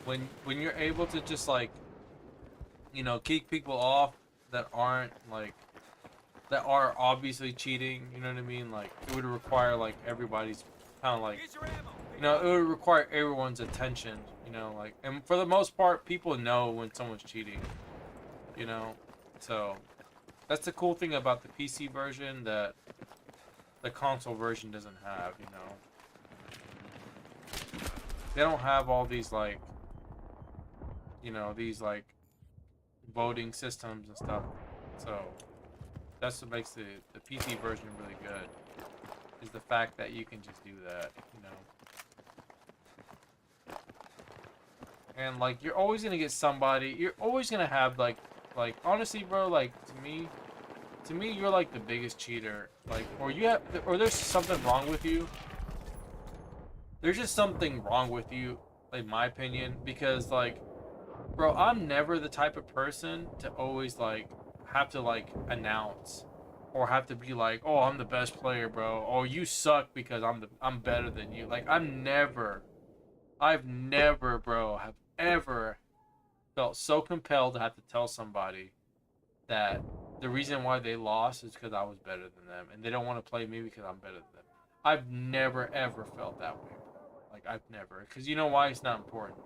When you're able to just like, you know, kick people off that aren't like that are obviously cheating, you know what I mean? Like it would require like everybody's kind of like, Here's your ammo. you know, it would require everyone's attention, you know, like, and for the most part people know when someone's cheating, you know. So that's the cool thing about the PC version that the console version doesn't have, you know. They don't have all these like, you know, these like voting systems and stuff. So that's what makes the PC version really good, is the fact that you can just do that, you know. And like you're always gonna get somebody, you're always gonna have like honestly bro, like to me you're like the biggest cheater. Like or you have, or there's something wrong with you. There's just something wrong with you, in my opinion, because like bro, I'm never the type of person to always like have to like announce or have to be like, oh, I'm the best player, bro, or you suck because I'm better than you. Like I've never, bro, have ever felt so compelled to have to tell somebody that the reason why they lost is because I was better than them, and they don't want to play me because I'm better than them. I've never ever felt that way. Like I've never, because you know why? It's not important.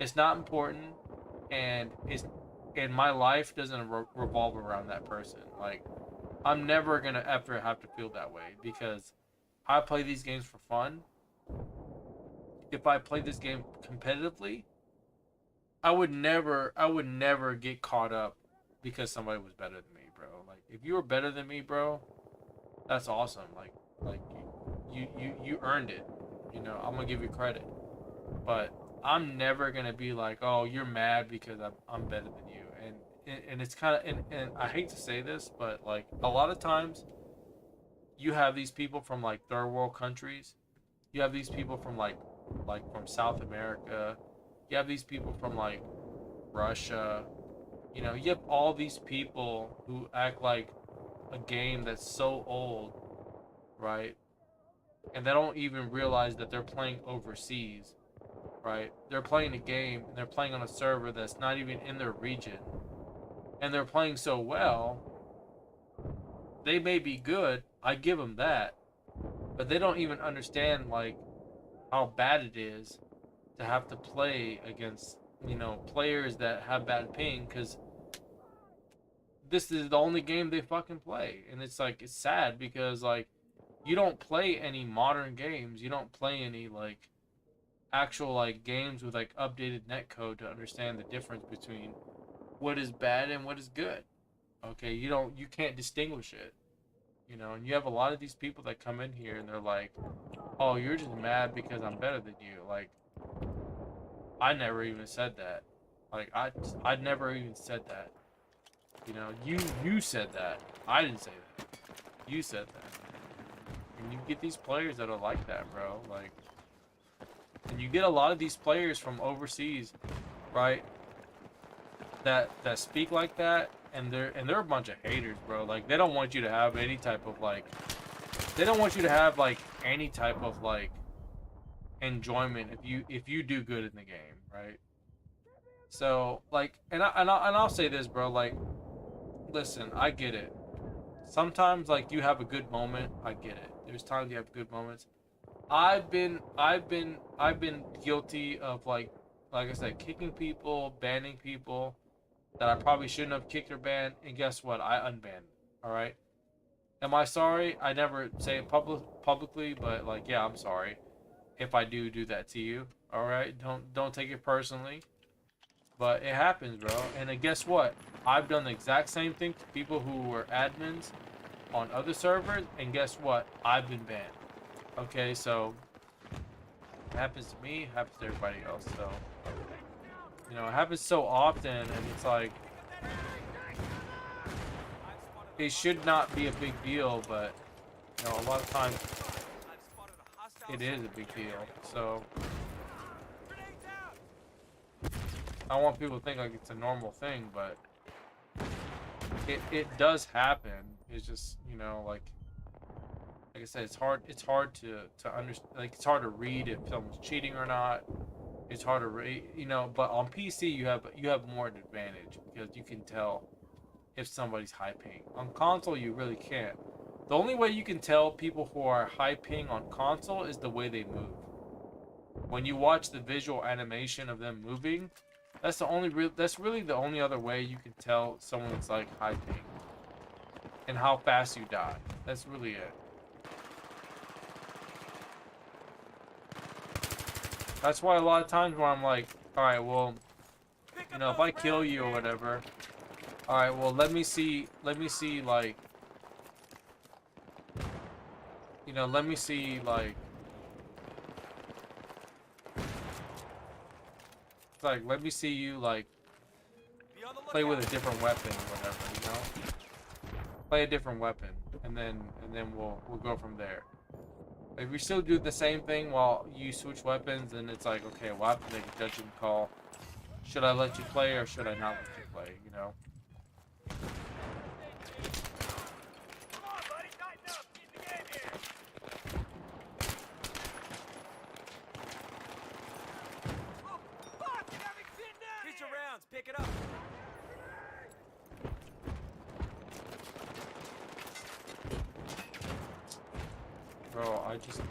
It's not important, and my life doesn't revolve around that person. Like I'm never gonna ever have to feel that way because I play these games for fun. If I play this game competitively, I would never get caught up because somebody was better than me, bro. Like if you were better than me, bro, that's awesome. Like you earned it. You know, I'm gonna give you credit. But I'm never gonna be like, oh, you're mad because I'm better than you. And it's kind of, and I hate to say this, but like a lot of times you have these people from like third world countries. You have these people from like from South America. You have these people from like Russia. You know, you have all these people who act like a game that's so old, right? And they don't even realize that they're playing overseas, right? They're playing a game and they're playing on a server that's not even in their region. And they're playing so well, they may be good, I give them that. But they don't even understand like how bad it is to have to play against, you know, players that have bad ping, because this is the only game they fucking play. And it's like, it's sad because like you don't play any modern games. You don't play any like actual like games with like updated netcode to understand the difference between what is bad and what is good. Okay, you can't distinguish it. You know, and you have a lot of these people that come in here and they're like, oh, you're just mad because I'm better than you. Like I never even said that. Like I never even said that. You know, you said that. I didn't say that. You said that. And you get these players that are like that, bro. Like, and you get a lot of these players from overseas, right? That speak like that, and they're a bunch of haters, bro. Like they don't want you to have any type of like, they don't want you to have like any type of like enjoyment if you do good in the game, right? So like, and I'll say this, bro. Like, listen, I get it. Sometimes like you have a good moment, I get it. There's times you have good moments. I've been guilty of like I said, kicking people, banning people that I probably shouldn't have kicked or banned, and guess what? I unbanned. All right. Am I sorry? I never say it publicly, but like, yeah, I'm sorry if I do that to you. All right, don't take it personally, but it happens, bro. And then guess what? I've done the exact same thing to people who were admins on other servers, and guess what? I've been banned. Okay, so it happens to me, it happens to everybody else. So you know, it happens so often, and it's like it should not be a big deal, but you know, a lot of times it is a big deal. So I don't want people to think like it's a normal thing, but it does happen. It's just, you know, like I said, it's hard to understand, like it's hard to read if someone's cheating or not. It's hard to read, you know, but on PC you have more an advantage because you can tell if somebody's high ping. On console you really can't. The only way you can tell people who are high ping on console is the way they move. When you watch the visual animation of them moving, that's really the only other way you can tell someone's like high ping. And how fast you die. That's really it. That's why a lot of times where I'm like, alright, well, you know, if I kill you or whatever, alright, well, let me see, like, you know, let me see, like, let me see you, like, play with a different weapon or whatever, you know? Play a different weapon, and then we'll go from there. If we still do the same thing while you switch weapons, then it's like, okay, well, I have to make a judgment call. Should I let you play or should I not let you play, you know? Come on, buddy, tighten up. Keep the game here. Oh, fuck! You got me pinned down. Get your rounds. Pick it up. Bro, I just...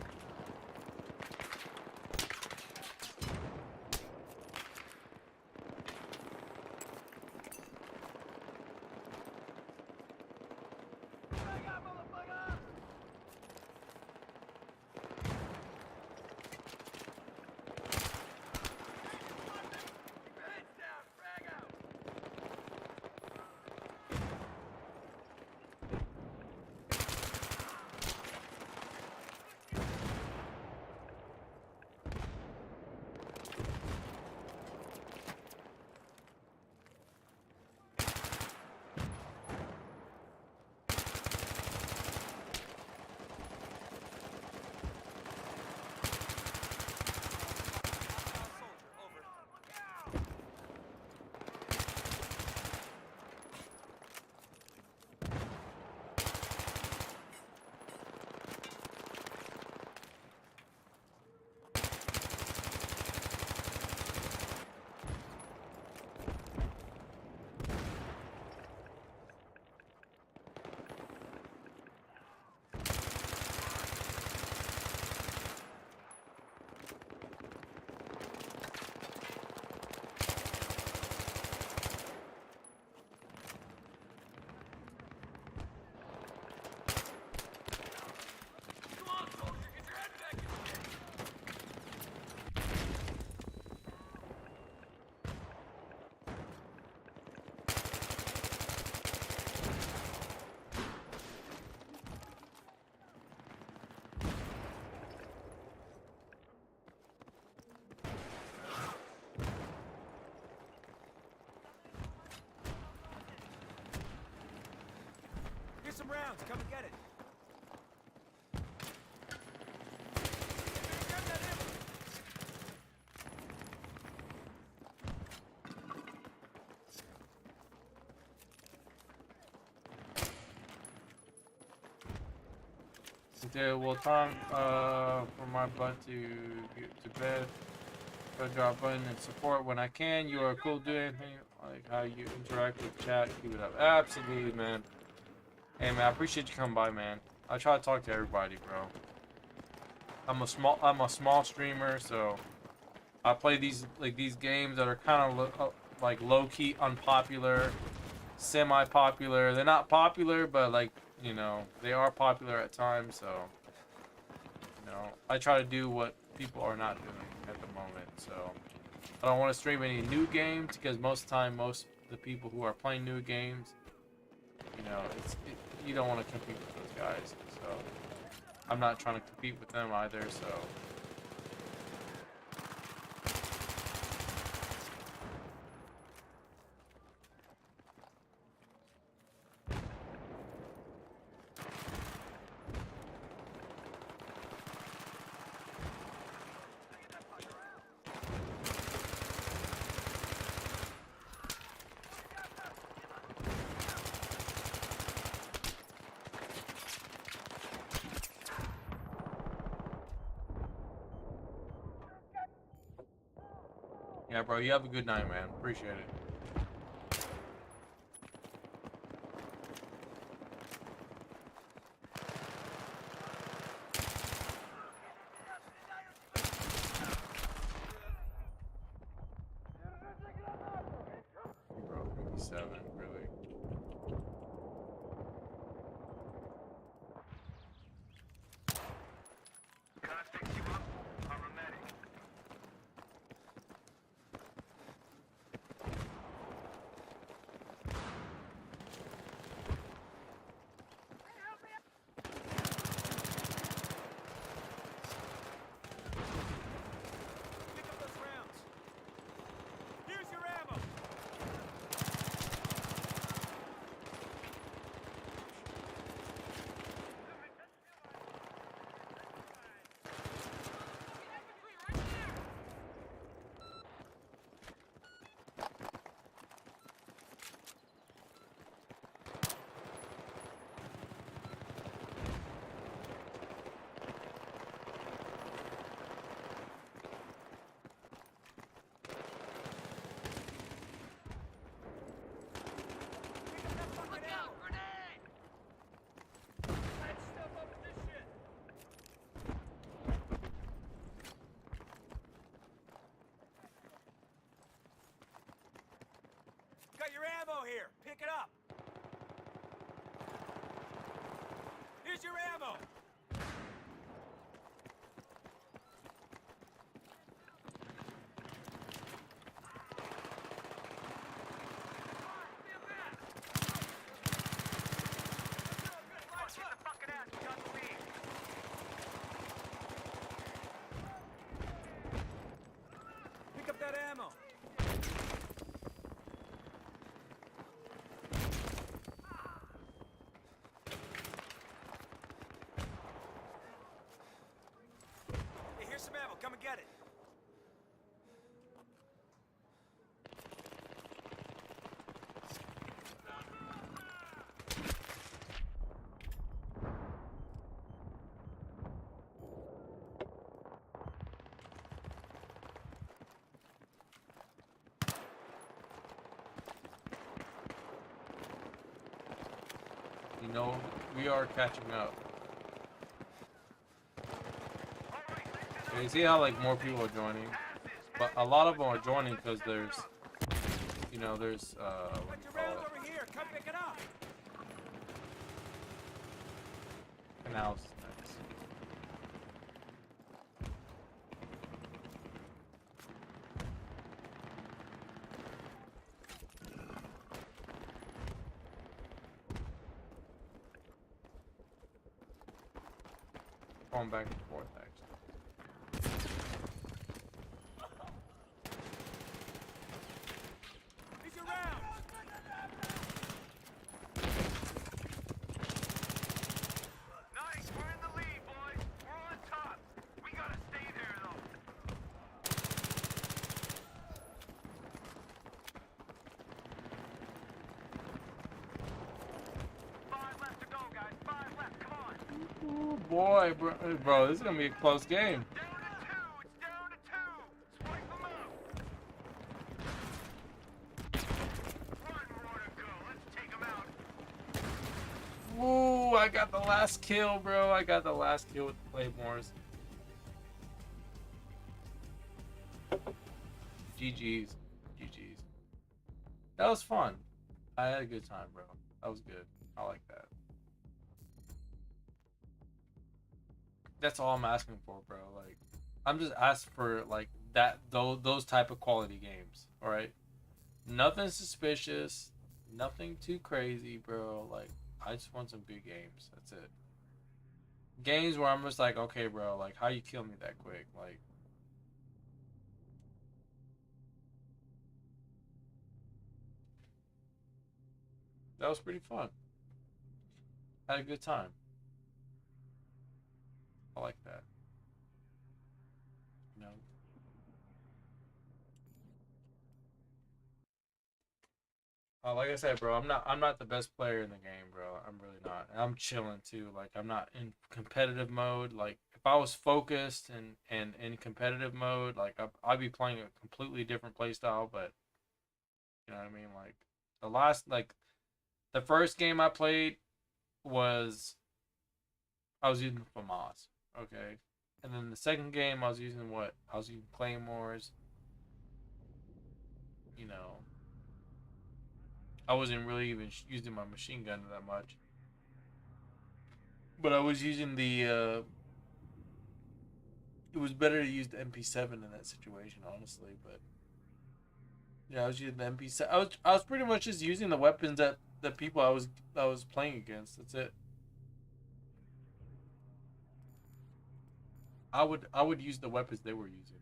Here's some rounds. Come and get it. Grab that ammo. Okay, well, time for my butt to get to bed. Drop button and support when I can. You are cool doing anything like how you interact with chat. Keep it up. Absolutely, man. Hey, man, I appreciate you coming by, man. I try to talk to everybody, bro. I'm a small streamer, so I play these games that are kind of like low key unpopular, semi-popular. They're not popular, but like you know, they are popular at times, so, you know, I try to do what people are not doing at the moment, so I don't want to stream any new games, because most of the time, most of the people who are playing new games, you know, you don't want to compete with those guys, so I'm not trying to compete with them either, so. Yeah, bro, you have a good night, man. Appreciate it. Bro, 57, really. Pick up those rounds. Here's your ammo. Pick up that fucking ammo. Grenade! Let's step up with this shit. Got your ammo here. Pick it up. Here's your ammo. Pick up that ammo. Hey, here's some ammo. Come and get it. You know, we are catching up. And you see how, like, more people are joining? But a lot of them are joining because there's, you know, there's, what Got do you your call rounds it? over here. Come pick it up. Canals next. Going back and forth, actually. Here's your rounds. Nice, we're in the lead, boys. We're on top. We gotta stay there, though. 5 left to go, guys. 5 left. Come on. Ooh, boy, bro, this is gonna be a close game. Down to 2. It's down to 2. Swipe them out. 1 more to go. Let's take them out. Ooh, I got the last kill, bro. I got the last kill with the Claymores. GG's. GG's. That was fun. I had a good time, bro. That was good. I like that. That's all I'm asking for, bro. Like, I'm just asking for like that those type of quality games. All right, nothing suspicious, nothing too crazy, bro. Like, I just want some good games. That's it. Games where I'm just like, okay, bro, like how you kill me that quick? Like, that was pretty fun. Had a good time. I like that. You know. Like I said, bro, I'm not the best player in the game, bro. I'm really not. And I'm chilling too. Like I'm not in competitive mode. Like if I was focused and in competitive mode, like I'd be playing a completely different play style. But you know what I mean? Like the first game I played was I was using FAMAS, okay, and then the second game I was using what? I was using Claymores. You know, I wasn't really even using my machine gun that much. But I was using the. It was better to use the MP7 in that situation, honestly. But yeah, I was using the MP7. I was pretty much just using the weapons that the people I was playing against. That's it. I would use the weapons they were using.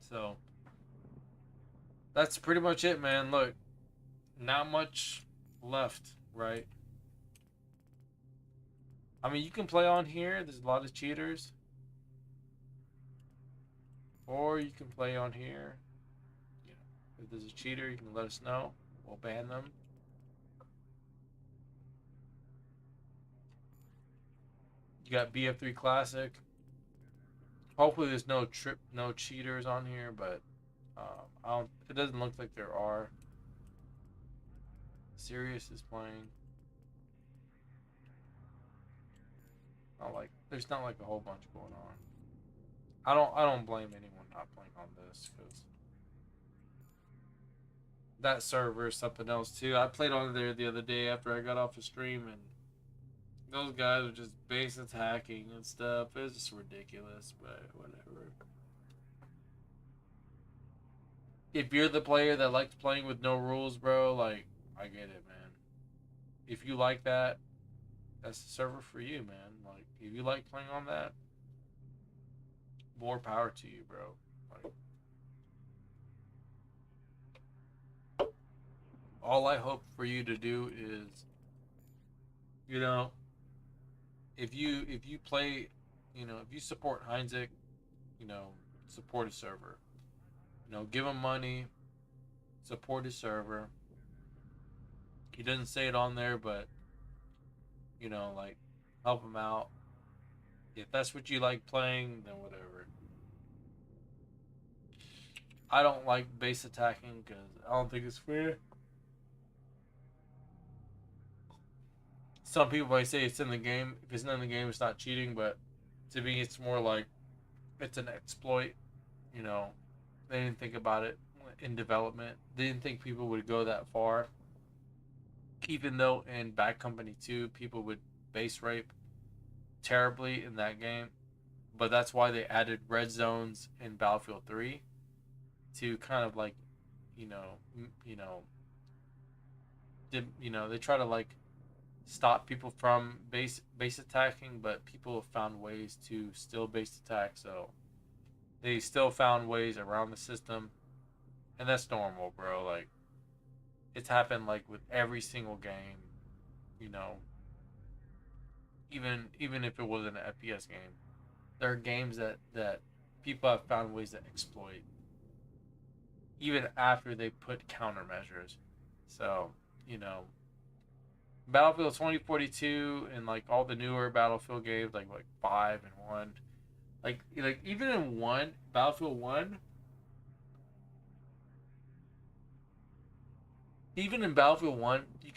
So that's pretty much it, man. Look, not much left, right? I mean, you can play on here. There's a lot of cheaters, or you can play on here. You know, if there's a cheater, you can let us know. We'll ban them. You got BF3 Classic. Hopefully, there's no cheaters on here, but I don't. It doesn't look like there are. Sirius is playing. Not like there's not like a whole bunch going on. I don't blame anyone not playing on this because that server is something else too. I played on there the other day after I got off the stream, and those guys are just base attacking and stuff. It's just ridiculous, but whatever. If you're the player that likes playing with no rules, bro, like I get it, man. If you like that, that's the server for you, man. Like if you like playing on that, more power to you, bro. Like all I hope for you to do is, you know, if you play, if you support Heinzek, you know, support his server. Give him money, support his server. He doesn't say it on there, but like help him out. If that's what you like playing, then whatever. I don't like base attacking because I don't think it's fair. Some people might say it's in the game. If it's not in the game, it's not cheating. But to me, it's more like it's an exploit. You know, they didn't think about it in development. They didn't think people would go that far. Even though in Bad Company 2, people would base rape terribly in that game. But that's why they added red zones in Battlefield 3 to kind of like, you know, you know, they try to like stop people from base attacking, but people have found ways to still base attack. So they still found ways around the system, and that's normal, bro. Like it's happened like with every single game, you know. Even if it wasn't an FPS game, there are games that people have found ways to exploit, even after they put countermeasures. So you know, Battlefield 2042 and like all the newer Battlefield games, like 5 and 1, like even in Battlefield 1, even in Battlefield 1, you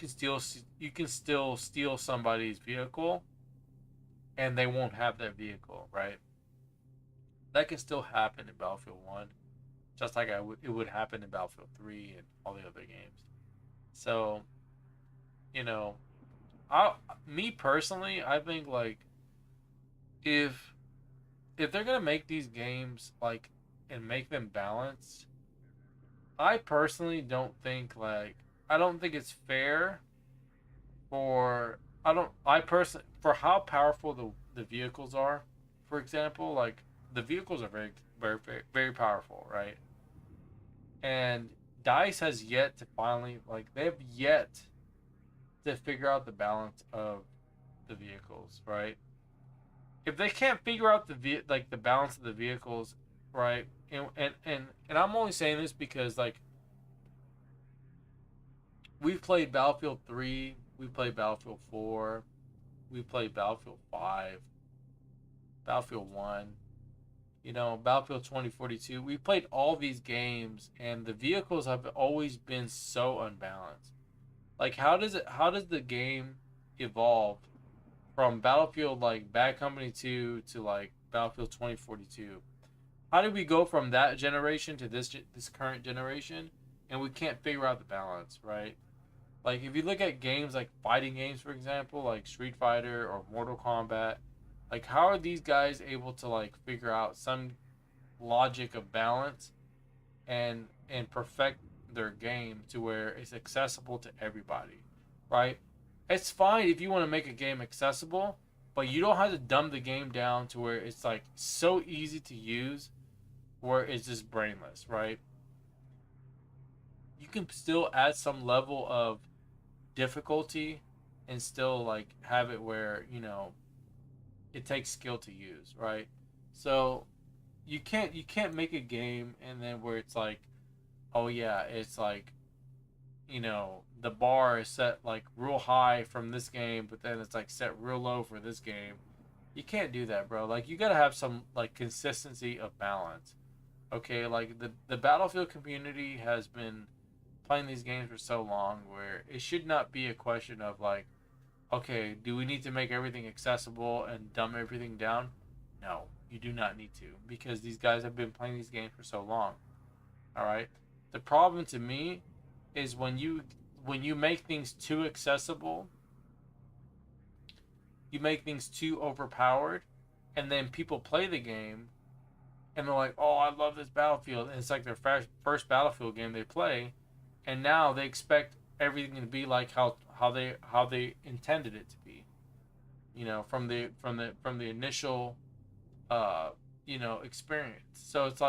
can still steal somebody's vehicle, and they won't have that vehicle, right? That can still happen in Battlefield 1, just like it would happen in Battlefield 3 and all the other games. So you know, I me personally, I think like if they're gonna make these games like and make them balanced, I personally don't think I don't think it's fair for I personally for how powerful the vehicles are. For example, like the vehicles are very powerful, right? And Dice has yet to finally they have yet to figure out the balance of the vehicles, right? If they can't figure out the balance of the vehicles, right? And I'm only saying this because we've played Battlefield 3, we played Battlefield 4, we played Battlefield 5, Battlefield 1, Battlefield 2042. We played all these games and the vehicles have always been so unbalanced. Like how does the game evolve from Battlefield Bad Company 2 to Battlefield 2042? How did we go from that generation to this current generation and we can't figure out the balance, right? Like if you look at games like fighting games, for example, like Street Fighter or Mortal Kombat, like how are these guys able to figure out some logic of balance and perfect their game to where it's accessible to everybody, right? It's fine if you want to make a game accessible, but you don't have to dumb the game down to where it's so easy to use where it's just brainless, right? You can still add some level of difficulty and still have it where it takes skill to use, right? So you can't make a game and then where it's oh yeah, it's the bar is set real high from this game, but then it's set real low for this game. You can't do that, bro. You gotta have some consistency of balance. Okay, the Battlefield community has been playing these games for so long where it should not be a question of okay, do we need to make everything accessible and dumb everything down? No, you do not need to, because these guys have been playing these games for so long. All right. The problem to me is when you make things too accessible, you make things too overpowered, and then people play the game and they're like, "Oh, I love this Battlefield," and it's their first Battlefield game they play, and now they expect everything to be like how they intended it to be, from the initial experience. So it's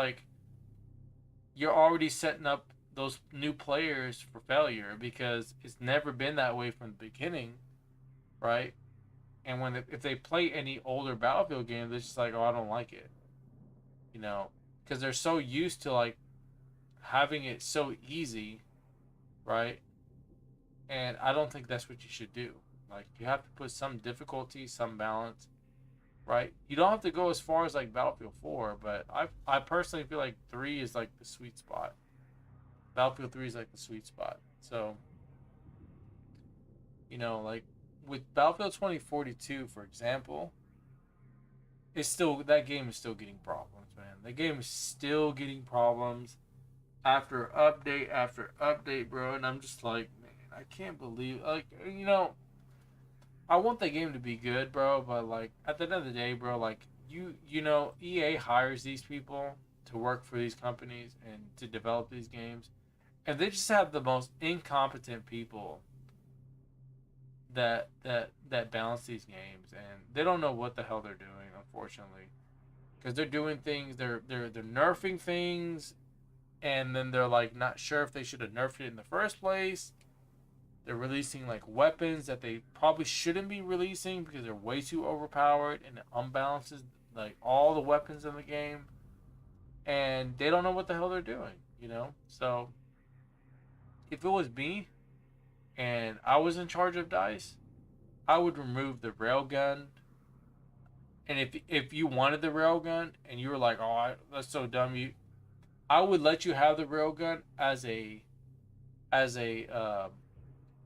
you're already setting up those new players for failure because it's never been that way from the beginning, right? And if they play any older Battlefield game, they're just oh, I don't like it, because they're so used to having it so easy, right? And I don't think that's what you should do. You have to put some difficulty, some balance, right? You don't have to go as far as Battlefield 4, but I personally feel 3 is the sweet spot. Battlefield 3 is the sweet spot. So, with Battlefield 2042, for example, that game is still getting problems, man. The game is still getting problems after update, bro. And I'm just man, I can't believe, I want the game to be good, bro. But at the end of the day, bro, EA hires these people to work for these companies and to develop these games, and they just have the most incompetent people that balance these games, and they don't know what the hell they're doing, unfortunately, because they're doing things, they're nerfing things, and then they're not sure if they should have nerfed it in the first place. They're releasing weapons that they probably shouldn't be releasing because they're way too overpowered, and it unbalances all the weapons in the game, and they don't know what the hell they're doing, So if it was me and I was in charge of DICE, I would remove the railgun. And if you wanted the railgun and you were "Oh, that's so dumb," I would let you have the railgun as a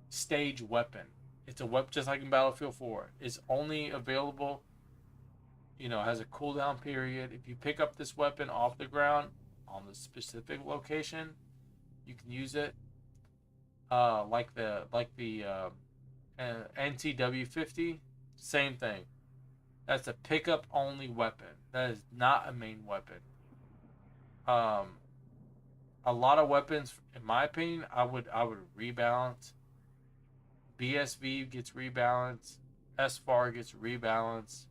stage weapon. It's a weapon just like in Battlefield 4. It's only available, has a cooldown period. If you pick up this weapon off the ground on the specific location, you can use it. Like the NTW50, same thing. That's a pickup only weapon. That is not a main weapon. A lot of weapons, in my opinion, I would rebalance. BSV gets rebalanced. SFAR gets rebalanced.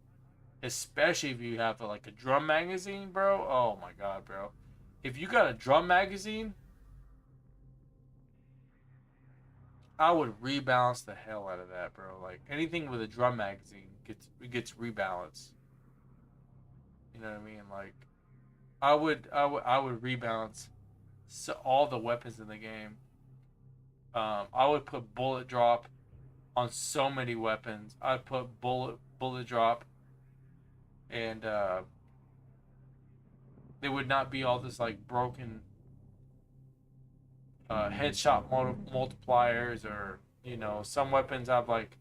Especially if you have like a drum magazine, bro. Oh my god, bro. If you got a drum magazine, I would rebalance the hell out of that, bro. Like anything with a drum magazine gets rebalanced. You know what I mean? Like I would rebalance all the weapons in the game. I would put bullet drop on so many weapons. I'd put bullet drop, and there would not be all this like broken headshot multipliers, or some weapons have like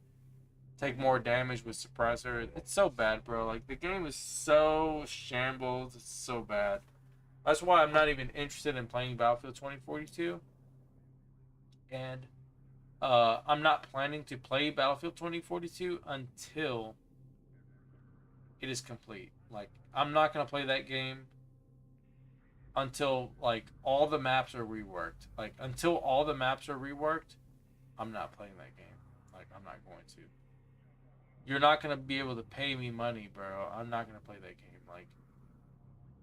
take more damage with suppressor. It's so bad, bro. Like the game is so shambles. It's so bad. That's why I'm not even interested in playing Battlefield 2042, and I'm not planning to play Battlefield 2042 until it is complete. Like I'm not gonna play that game until like all the maps are reworked. Like until all the maps are reworked, I'm not playing that game. Like I'm not going to. You're not gonna be able to pay me money, bro. I'm not gonna play that game. Like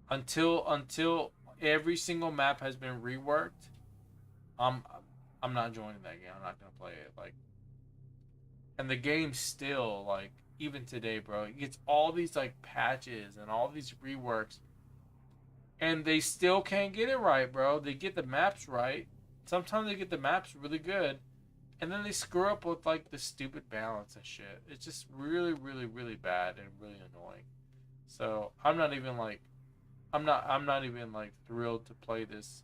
until every single map has been reworked, I'm I'm not joining that game. I'm not gonna play it. Like, and the game still like even today, bro, it gets all these like patches and all these reworks, and they still can't get it right, bro. They get the maps right. Sometimes they get the maps really good, and then they screw up with like the stupid balance and shit. It's just really, really, really bad and really annoying. So I'm not even like, I'm not even like thrilled to play this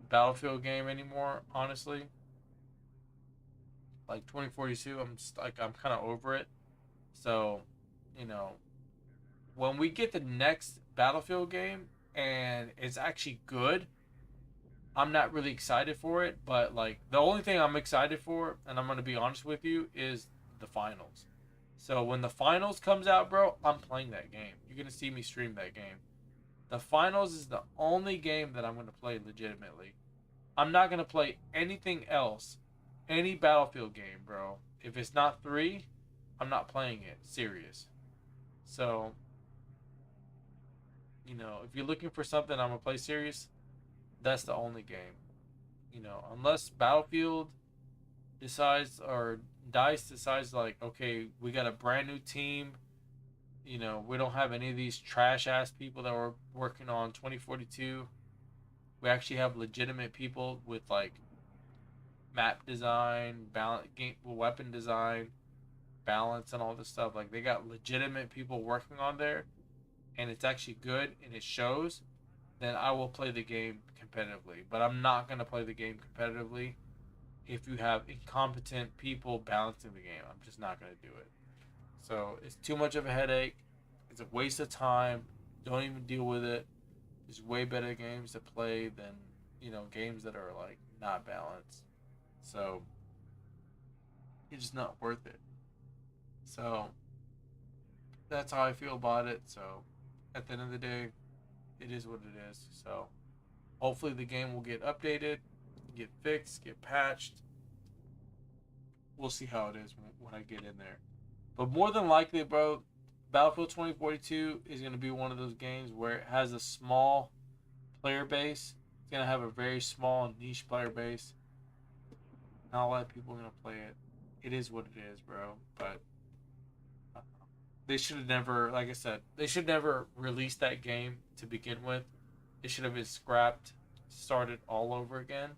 Battlefield game anymore. Honestly, like 2042, I'm just like I'm kind of over it. So, you know, when we get the next Battlefield game and it's actually good, I'm not really excited for it. But like the only thing I'm excited for, and I'm gonna be honest with you, is the finals. So when the finals comes out, bro, I'm playing that game. You're gonna see me stream that game. The finals is the only game that I'm gonna play legitimately. I'm not gonna play anything else, any Battlefield game, bro. If it's not 3, I'm not playing it. Serious. So, if you're looking for something I'm gonna play serious, that's the only game. Unless Battlefield decides or DICE decides like, okay, we got a brand new team. We don't have any of these trash ass people that were working on 2042. We actually have legitimate people with like map design, balance, game, weapon design, balance, and all this stuff. Like they got legitimate people working on there, and it's actually good and it shows. Then I will play the game competitively. But I'm not gonna play the game competitively if you have incompetent people balancing the game. I'm just not gonna do it. So it's too much of a headache. It's a waste of time. Don't even deal with it. There's way better games to play than games that are like not balanced. So it's just not worth it. So that's how I feel about it. So at the end of the day, it is what it is. So hopefully the game will get updated, get fixed, get patched. We'll see how it is when I get in there. But more than likely, bro, Battlefield 2042 is going to be one of those games where it has a small player base. It's going to have a very small niche player base. Not a lot of people are going to play it. It is what it is, bro. But they should have never, like I said, they should never release that game to begin with. It should have been scrapped, started all over again.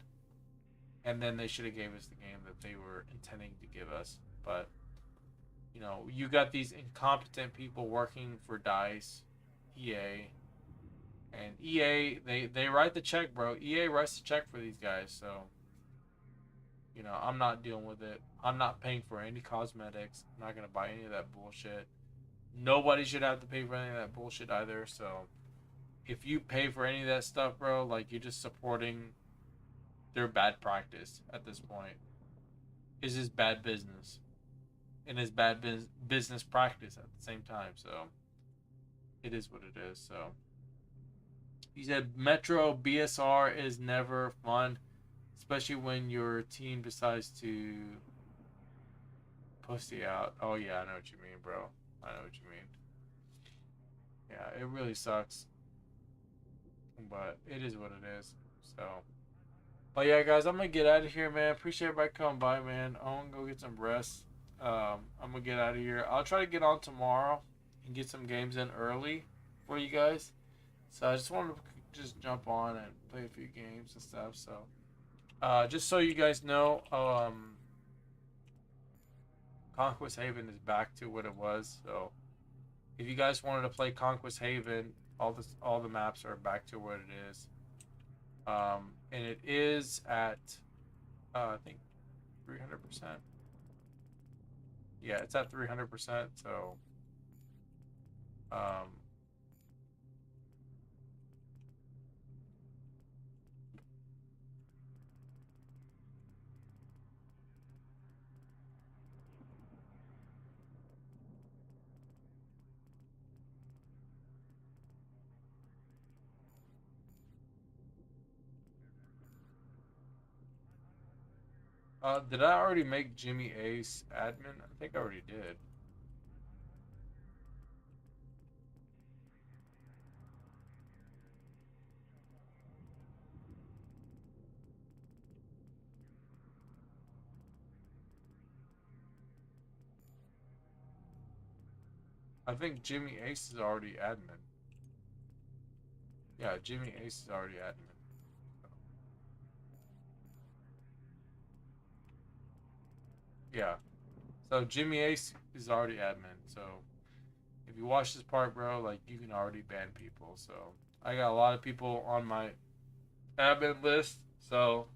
And then they should have gave us the game that they were intending to give us. But you got these incompetent people working for DICE, EA, and EA, they write the check, bro. EA writes the check for these guys, so, I'm not dealing with it. I'm not paying for any cosmetics. I'm not going to buy any of that bullshit. Nobody should have to pay for any of that bullshit either, so if you pay for any of that stuff, bro, like, you're just supporting their bad practice at this point. It's just bad business. and it's bad business practice at the same time. So it is what it is. So he said Metro BSR is never fun, especially when your team decides to pussy out. Oh yeah, I know what you mean, bro. I know what you mean. Yeah, it really sucks, but it is what it is. So, but yeah, guys, I'm gonna get out of here, man. Appreciate everybody coming by, man. I'm gonna go get some rest. I'm gonna get out of here. I'll try to get on tomorrow and get some games in early for you guys. So I just wanted to just jump on and play a few games and stuff. So, just so you guys know, Conquest Haven is back to what it was. So if you guys wanted to play Conquest Haven, all the maps are back to what it is. And it is at I think 300%. Yeah, it's at 300%. So did I already make Jimmy Ace admin? I think I already did. I think Jimmy Ace is already admin. Yeah, Jimmy Ace is already admin. Yeah. So Jimmy Ace is already admin. So if you watch this part, bro, like you can already ban people. So I got a lot of people on my admin list. So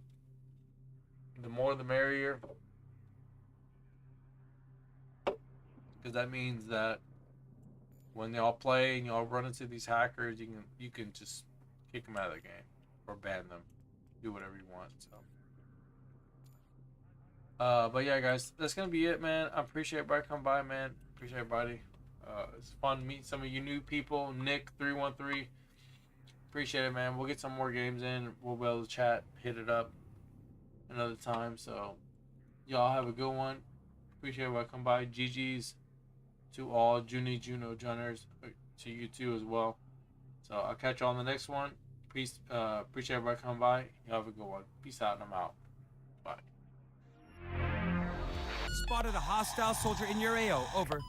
the more the merrier. Because that means that when they all play and you all run into these hackers, you can just kick them out of the game or ban them, do whatever you want. So, but yeah, guys, that's gonna be it, man. I appreciate everybody coming by, man. Appreciate everybody. It's fun to meet some of you new people. Nick 313. Appreciate it, man. We'll get some more games in. We'll be able to chat, hit it up another time. So, y'all have a good one. Appreciate everybody coming by. GG's to all Juno Junners, to you too as well. So I'll catch you on the next one. Peace. Appreciate everybody coming by. You have a good one. Peace out, and I'm out. Bye. Spotted a hostile soldier in your AO. Over.